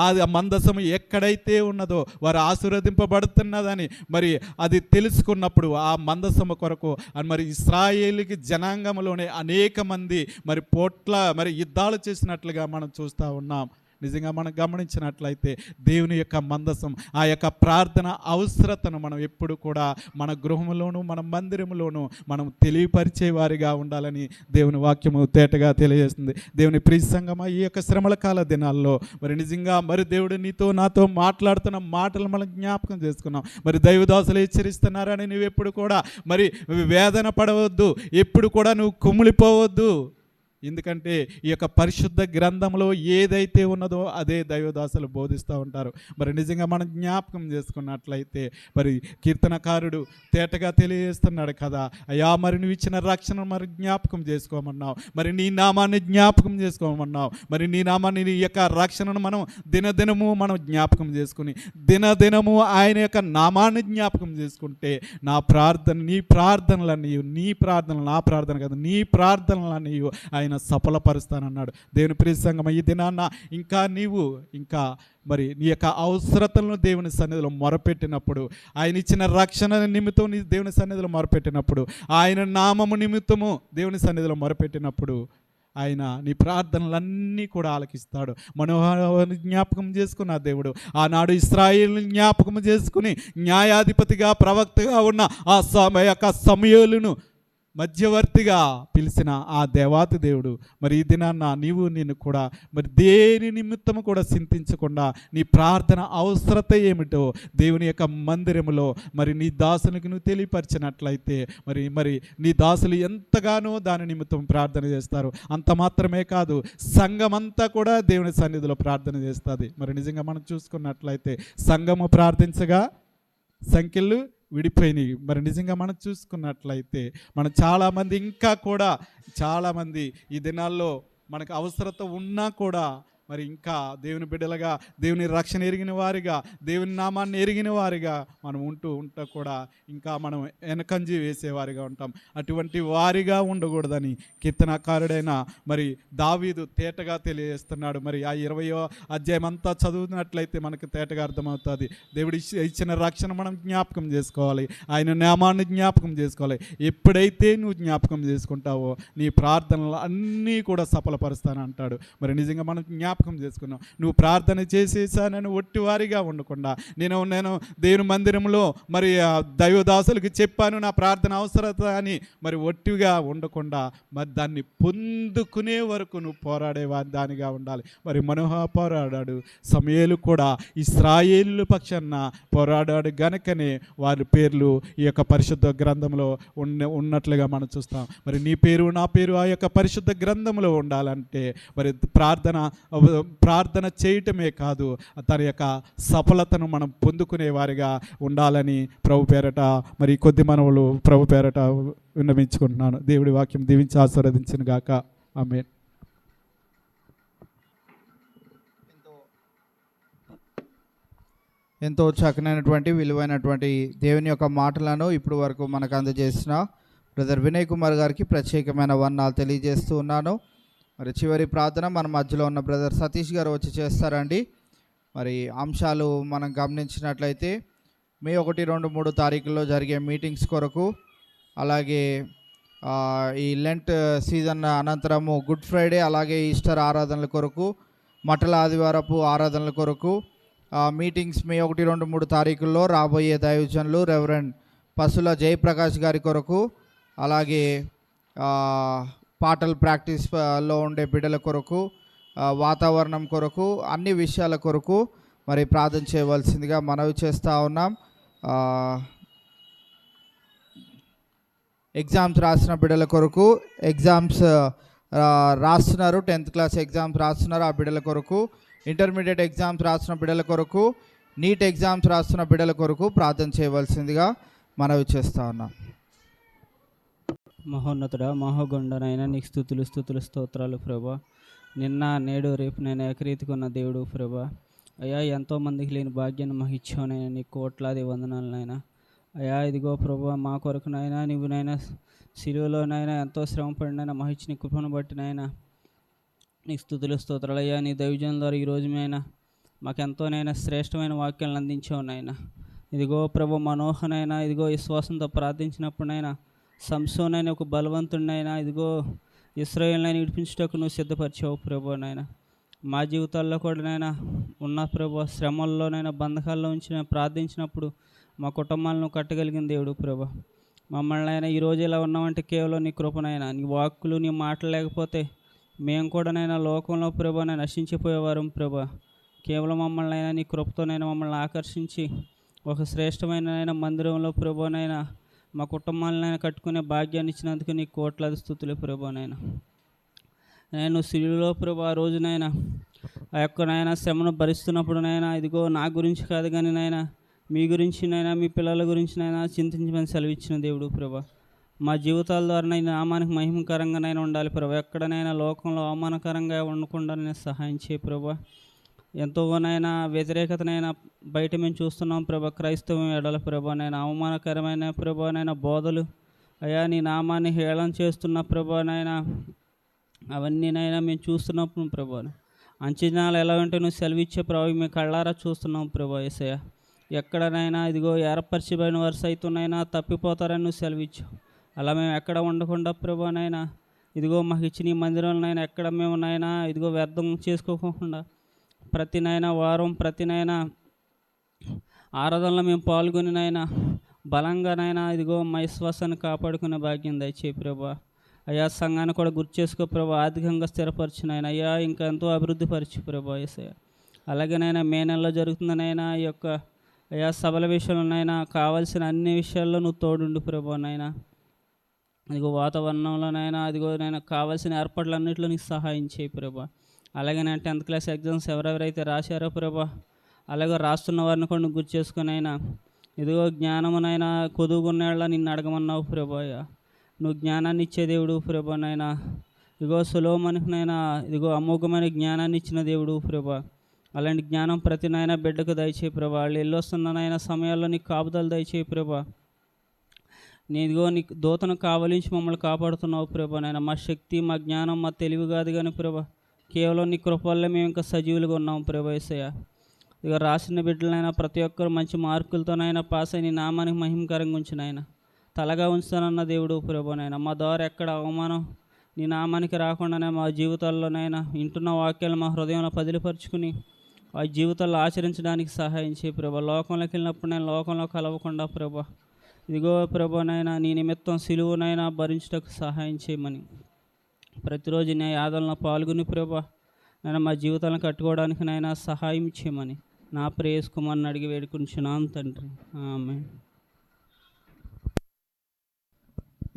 ఆ మందసము ఎక్కడైతే ఉన్నదో వారు ఆశీర్వదింపబడుతున్నదని మరి అది తెలుసుకున్నప్పుడు ఆ మందసము కొరకు మరి ఇశ్రాయేలుకి జనాంగంలోనే అనేక మంది మరి మరి యుద్ధాలు చేసినట్లుగా మనం చూస్తూ ఉన్నాం. నిజంగా మనం గమనించినట్లయితే దేవుని యొక్క మందసం ఆ యొక్క ప్రార్థన అవసరతను మనం ఎప్పుడు కూడా మన గృహంలోనూ మన మందిరంలోనూ మనం తెలియపరిచే వారిగా ఉండాలని దేవుని వాక్యము తేటగా తెలియజేస్తుంది. దేవుని ప్రియ సంగమా, ఈ యొక్క శ్రమల కాల దినాల్లో మరి నిజంగా మరి దేవుడు నాతో మాట్లాడుతున్న మాటలు మనం జ్ఞాపకం చేసుకున్నాం. మరి దైవదాసులు హెచ్చరిస్తున్నారని నువ్వు ఎప్పుడు కూడా మరి వేదన పడవద్దు, ఎప్పుడు కూడా నువ్వు కుమిలిపోవద్దు. ఎందుకంటే ఈ యొక్క పరిశుద్ధ గ్రంథంలో ఏదైతే ఉన్నదో అదే దైవదాసులు బోధిస్తూ ఉంటారు. మరి నిజంగా మనం జ్ఞాపకం చేసుకున్నట్లయితే మరి కీర్తనకారుడు తేటగా తెలియజేస్తున్నాడు కదా, అయ్యా మరి నువ్వు ఇచ్చిన రక్షణ మరి జ్ఞాపకం చేసుకోమన్నావు, మరి నీ నామాన్ని జ్ఞాపకం చేసుకోమన్నావు. మరి నీ నామాన్ని నీ యొక్క రక్షణను మనం దినదినము మనం జ్ఞాపకం చేసుకుని దినదినము ఆయన యొక్క నామాన్ని జ్ఞాపకం చేసుకుంటే నీ ప్రార్థనలన్నీ నా ప్రార్థన కాదు, నీ ప్రార్థనలన్నీ ఆయన సఫలపరుస్తానన్నాడు. దేవుని ప్రియ సంగమా, ఈ దినాన్న ఇంకా మరి నీ యొక్క అవసరతలను దేవుని సన్నిధిలో మొరపెట్టినప్పుడు, ఆయన ఇచ్చిన రక్షణ నిమిత్తం నీ దేవుని సన్నిధిలో మొరపెట్టినప్పుడు, ఆయన నామము నిమిత్తము దేవుని సన్నిధిలో మొరపెట్టినప్పుడు ఆయన నీ ప్రార్థనలన్నీ కూడా ఆలకిస్తాడు. మనోహరాన్ని జ్ఞాపకం చేసుకున్న దేవుడు ఆనాడు ఇశ్రాయేలుని జ్ఞాపకం చేసుకుని న్యాయాధిపతిగా ప్రవక్తగా ఉన్న ఆ యొక్క సమూయేలును మధ్యవర్తిగా పిలిచిన ఆ దేవాతి దేవుడు మరి ఈ దినాన్న నేను కూడా మరి దేని నిమిత్తము కూడా చింతించకుండా నీ ప్రార్థన అవసరత ఏమిటో దేవుని యొక్క మందిరములో మరి నీ దాసునికి నువ్వు తెలియపరిచినట్లయితే మరి నీ దాసులు ఎంతగానో దాని నిమిత్తం ప్రార్థన చేస్తారు. అంత మాత్రమే కాదు, సంఘమంతా కూడా దేవుని సన్నిధిలో ప్రార్థన చేస్తుంది. మరి నిజంగా మనం చూసుకున్నట్లయితే సంఘము ప్రార్థించగా సంఖ్యలు విడిపోయినాయి. మరి నిజంగా మనం చూసుకున్నట్లయితే చాలామంది ఇంకా కూడా చాలామంది ఈ దినాల్లో మనకు అవసరత ఉన్నా కూడా మరి ఇంకా దేవుని బిడ్డలుగా, దేవుని రక్షణ ఎరిగిన వారిగా, దేవుని నామాన్ని ఎరిగిన వారిగా మనం ఉంటూ కూడా ఇంకా మనం వెనకంజి వేసేవారిగా ఉంటాం. అటువంటి వారిగా ఉండకూడదని కీర్తనకారుడైన మరి దావీదు తేటగా తెలియజేస్తున్నాడు. మరి ఆ 20వ అధ్యాయం అంతా చదువుతున్నట్లయితే మనకు తేటగా అర్థమవుతుంది. దేవుడు ఇచ్చిన రక్షణ మనం జ్ఞాపకం చేసుకోవాలి, ఆయన నామాన్ని జ్ఞాపకం చేసుకోవాలి. ఎప్పుడైతే నువ్వు జ్ఞాపకం చేసుకుంటావో నీ ప్రార్థనలు అన్నీ కూడా సఫలపరుస్తానంటాడు. మరి నిజంగా మనం జ్ఞాపకం చేసుకున్నాం. నువ్వు ప్రార్థన చేసేసానని ఒట్టివారిగా ఉండకుండా, నేను దేవుని మందిరంలో మరి దైవదాసులకు చెప్పాను నా ప్రార్థన అవసరత అని మరి ఒట్టిగా ఉండకుండా మరి దాన్ని పొందుకునే వరకు నువ్వు పోరాడే దానిగా ఉండాలి. మరి మనోహ పోరాడాడు, సమూయేలు కూడా ఇశ్రాయేలు పక్షాన పోరాడాడు గనుకనే వారి పేర్లు ఈ యొక్క పరిశుద్ధ గ్రంథంలో ఉన్నట్లుగా మనం చూస్తాం. మరి నీ పేరు నా పేరు ఆ యొక్క పరిశుద్ధ గ్రంథంలో ఉండాలంటే మరి ప్రార్థన చేయటమే కాదు, తన యొక్క సఫలతను మనం పొందుకునే వారిగా ఉండాలని ప్రభు పేరట మరి కొద్ది మనవులు ప్రభు పేరట విన్నవించుకుంటున్నాను. దేవుడి వాక్యం దీవించి ఆశీర్వదించును గాక. ఆమేన్. ఎంతో చక్కనైనటువంటి విలువైనటువంటి దేవుని యొక్క మాటలను ఇప్పుడు వరకు మనకు అందజేసిన బ్రదర్ వినయ్ కుమార్ గారికి ప్రత్యేకమైన వందనాలు తెలియజేస్తూ ఉన్నాను. మరి చివరి ప్రార్థన మన మధ్యలో ఉన్న బ్రదర్ సతీష్ గారు వచ్చి చేస్తారండి. మరి అంశాలు మనం గమనించినట్లయితే మే 1, 2, 3 తారీఖుల్లో జరిగే మీటింగ్స్ కొరకు, అలాగే ఈ లెంట్ సీజన్ అనంతరము గుడ్ ఫ్రైడే అలాగే ఈస్టర్ ఆరాధనల కొరకు, మటల ఆదివారపు ఆరాధనల కొరకు మీటింగ్స్ మే 1, 2, 3 తారీఖుల్లో రాబోయే దైవజనులు రెవరెండ్ పసుల జయప్రకాష్ గారి కొరకు, అలాగే పాటల ప్రాక్టీస్లో ఉండే బిడ్డల కొరకు, వాతావరణం కొరకు, అన్ని విషయాల కొరకు మరి ప్రార్థన చేయవలసిందిగా మనవి చేస్తూ ఉన్నాం. ఎగ్జామ్స్ రాసిన బిడ్డల కొరకు, ఎగ్జామ్స్ రాస్తున్నారు, 10th క్లాస్ ఎగ్జామ్స్ రాస్తున్నారు ఆ బిడ్డల కొరకు, ఇంటర్మీడియట్ ఎగ్జామ్స్ రాసిన బిడ్డల కొరకు, నీట్ ఎగ్జామ్స్ రాస్తున్న బిడ్డల కొరకు ప్రార్థన చేయవలసిందిగా మనవి చేస్తూ ఉన్నాం. మహోన్నతుడా, మహోగొండనైనా నీకు స్తుతులు స్తోత్రాలు ప్రభా. నిన్న నేడు రేపు నేను ఏకరీతికున్న దేవుడు ప్రభా. అయ్యా, ఎంతోమందికి లేని భాగ్యాన్ని మాకు ఇచ్చావునైనా నీకు కోట్లాది వందనాలనైనా. అయ్యా ఇదిగో ప్రభా, మా కొరకునైనా నువ్వునైనా సిలువలోనైనా ఎంతో శ్రమ పడినైనా మాకు ఇచ్చిన కృపను బట్టినైనా నీకు స్తుతులు స్తోత్రాలు. అయ్యా, నీ దైవజనుల ద్వారా ఈరోజునైనా మాకెంతోనైనా శ్రేష్టమైన వాక్యాలను అందించావునైనా. ఇదిగో ప్రభు, మనోహనైనా ఇదిగో విశ్వాసంతో ప్రార్థించినప్పుడైనా సంసోనైనా ఒక బలవంతుడినైనా ఇదిగో ఇశ్రాయేలునైనా విడిపించుటకు నువ్వు సిద్ధపరిచావు ప్రభునైనా. మా జీవితాల్లో కూడా నైనా ఉన్న ప్రభు, శ్రమల్లోనైనా బంధకాల్లో ఉంచి ప్రార్థించినప్పుడు మా కుటుంబాలను కట్టగలిగిన దేవుడు ప్రభు. మమ్మల్ని అయినా ఈరోజు ఇలా ఉన్నామంటే కేవలం నీ కృపనైనా, నీ వాక్కులు నీ మాటలు లేకపోతే మేము కూడానైనా లోకంలో ప్రభు నశించిపోయేవారం ప్రభు. కేవలం మమ్మల్ని అయినా నీ కృపతోనైనా మమ్మల్ని ఆకర్షించి ఒక శ్రేష్టమైన మందిరంలో ప్రభునైనా మా కుటుంబాలనైనా కట్టుకునే భాగ్యాన్ని ఇచ్చినందుకు నీకు కోట్లాది స్తుతులు ప్రభునైనా. నేను సిలువలో ప్రభు ఆ రోజునైనా ఆ యొక్క నైనా శ్రమను భరిస్తున్నప్పుడునైనా ఇదిగో నా గురించి కాదు కానీ నైనా మీ గురించినైనా మీ పిల్లల గురించినైనా చింతించమని సెలవిచ్చిన దేవుడు ప్రభు. మా జీవితాల ద్వారా నామానికి మహిమకరంగానైనా ఉండాలి ప్రభు. ఎక్కడనైనా లోకంలో అవమానకరంగా ఉండకుండా నేను సహాయం చేయ ప్రభు. ఎంతోనైనా వ్యతిరేకతనైనా బయట మేము చూస్తున్నాం ప్రభా. క్రైస్తవం ఎడల ప్రభా నైనా అవమానకరమైన ప్రభానైనా బోధలు, అయ్యా నీ నామాన్ని హేళన చేస్తున్న ప్రభానైనా అవన్నీనైనా మేము చూస్తున్నప్పుడు ప్రభా. అంచనాలు ఎలా ఉంటే నువ్వు సెలవిచ్చే ప్రభు మేము కళ్ళారా చూస్తున్నాం ప్రభా. యేసయ్య, ఎక్కడనైనా ఇదిగో ఏర్పరిచిపోయిన వారు సైతంనైనా తప్పిపోతారని నువ్వు సెలవిచ్చావు. అలా మేము ఎక్కడ ఉండకుండా ప్రభానైనా ఇదిగో మాకు ఇచ్చిన ఈ మందిరంలోనైనా ఎక్కడ మేము నైనా ఇదిగో వ్యర్థం చేసుకోకుండా ప్రతినైనా వారం ప్రతినైనా ఆరాధనలో మేము పాల్గొనినైనా బలంగానైనా ఇదిగో మా విశ్వాసాన్ని కాపాడుకునే భాగ్యం దయచేయి ప్రభా. అయ్యా, సంఘాన్ని కూడా గుర్తు చేసుకో ప్రభా. ఆర్థికంగా స్థిరపరిచినైనా అయ్యా ఇంకా ఎంతో అభివృద్ధి పరిచి ప్రభా. యేసయ్య, అలాగేనైనా మే నెలలో జరుగుతుందనైనా ఈ యొక్క అయ్యా సభల విషయంలోనైనా కావాల్సిన అన్ని విషయాల్లో నువ్వు తోడుండు ప్రభానైనా. ఇదిగో వాతావరణంలోనైనా అదిగో నైనా కావాల్సిన ఏర్పాట్లన్నింటిలో నీకు సహాయం చేయి ప్రభా. అలాగే నేను 10th క్లాస్ ఎగ్జామ్స్ ఎవరెవరైతే రాశారో ప్రభా, అలాగే రాస్తున్న వారిని కూడా నువ్వు గుర్తు చేసుకుని అయినా ఇదిగో జ్ఞానమునైనా కొదుగున్నేళ్ళ నిన్ను అడగమన్నావు ప్రభాయ. నువ్వు జ్ఞానాన్ని ఇచ్చే దేవుడు ప్రభానైనా. ఇదిగో సొలొమోనునైనా ఇదిగో అమోఘమైన జ్ఞానాన్ని ఇచ్చిన దేవుడు ప్రభా. అలాంటి జ్ఞానం ప్రతి నాయన బిడ్డకు దయచేయి ప్రభా. వాళ్ళు వెళ్ళొస్తున్ననైనా సమయాల్లో నీకు కాపుదలు దయచేయి ప్రభా. ఇదిగో నీకు దూతను కావలించి మమ్మల్ని కాపాడుతున్నావు ప్రభా. నాయన మా శక్తి మా జ్ఞానం మా తెలివి కాదు కానీ ప్రభా, కేవలం నీ కృప వల్లే మేము ఇంకా సజీవులుగా ఉన్నాం ప్రభా యేసయ్య. ఇక రాసిన బిడ్డలైనా ప్రతి ఒక్కరు మంచి మార్కులతోనైనా పాస్ అయి నీ నామానికి మహిమకరంగా ఉంచినైనా తలగా ఉంచుతానన్న దేవుడు ప్రభానైనా. మా ద్వారా ఎక్కడ అవమానం నీ నామానికి రాకుండానే మా జీవితాల్లోనైనా వింటున్న వాక్యాలు మా హృదయంలో పదిలిపరుచుకుని ఆ జీవితాల్లో ఆచరించడానికి సహాయం చేయి ప్రభా. లోకంలోకి వెళ్ళినప్పుడు నేను లోకంలో కలవకుండా ప్రభా, ఇదిగో ప్రభానైనా నీ నిమిత్తం సిలువనైనా భరించుటకు సహాయం చేయమని ప్రతిరోజు నీ యాదలను పాల్గొని ప్రభా నేను మా జీవితాలను కట్టుకోవడానికి నైనా సహాయం చేయమని నా ప్రేయస్కుమార్ని అడిగి వేడుకుంటున్నాను తండ్రి. ఆమేన్.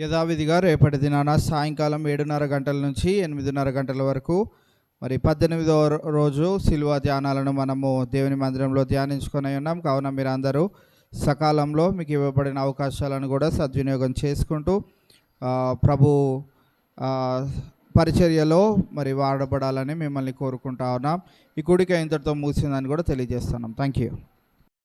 యథావిధిగా రేపటి దినాన సాయంకాలం 7:30 గంటల నుంచి 8:30 గంటల వరకు మరి 18వ రోజు శిలువ ధ్యానాలను మనము దేవుని మందిరంలో ధ్యానించుకొని ఉన్నాం. కావున మీరు అందరూ సకాలంలో మీకు ఇవ్వబడిన అవకాశాలను కూడా సద్వినియోగం చేసుకుంటూ ప్రభు పరిచర్యలో మరి వాడబడాలని మిమ్మల్ని కోరుకుంటా ఉన్నాం. ఈ కూడిక ఇంతటితో ముగిసిందని కూడా తెలియజేస్తున్నాం. Thank you.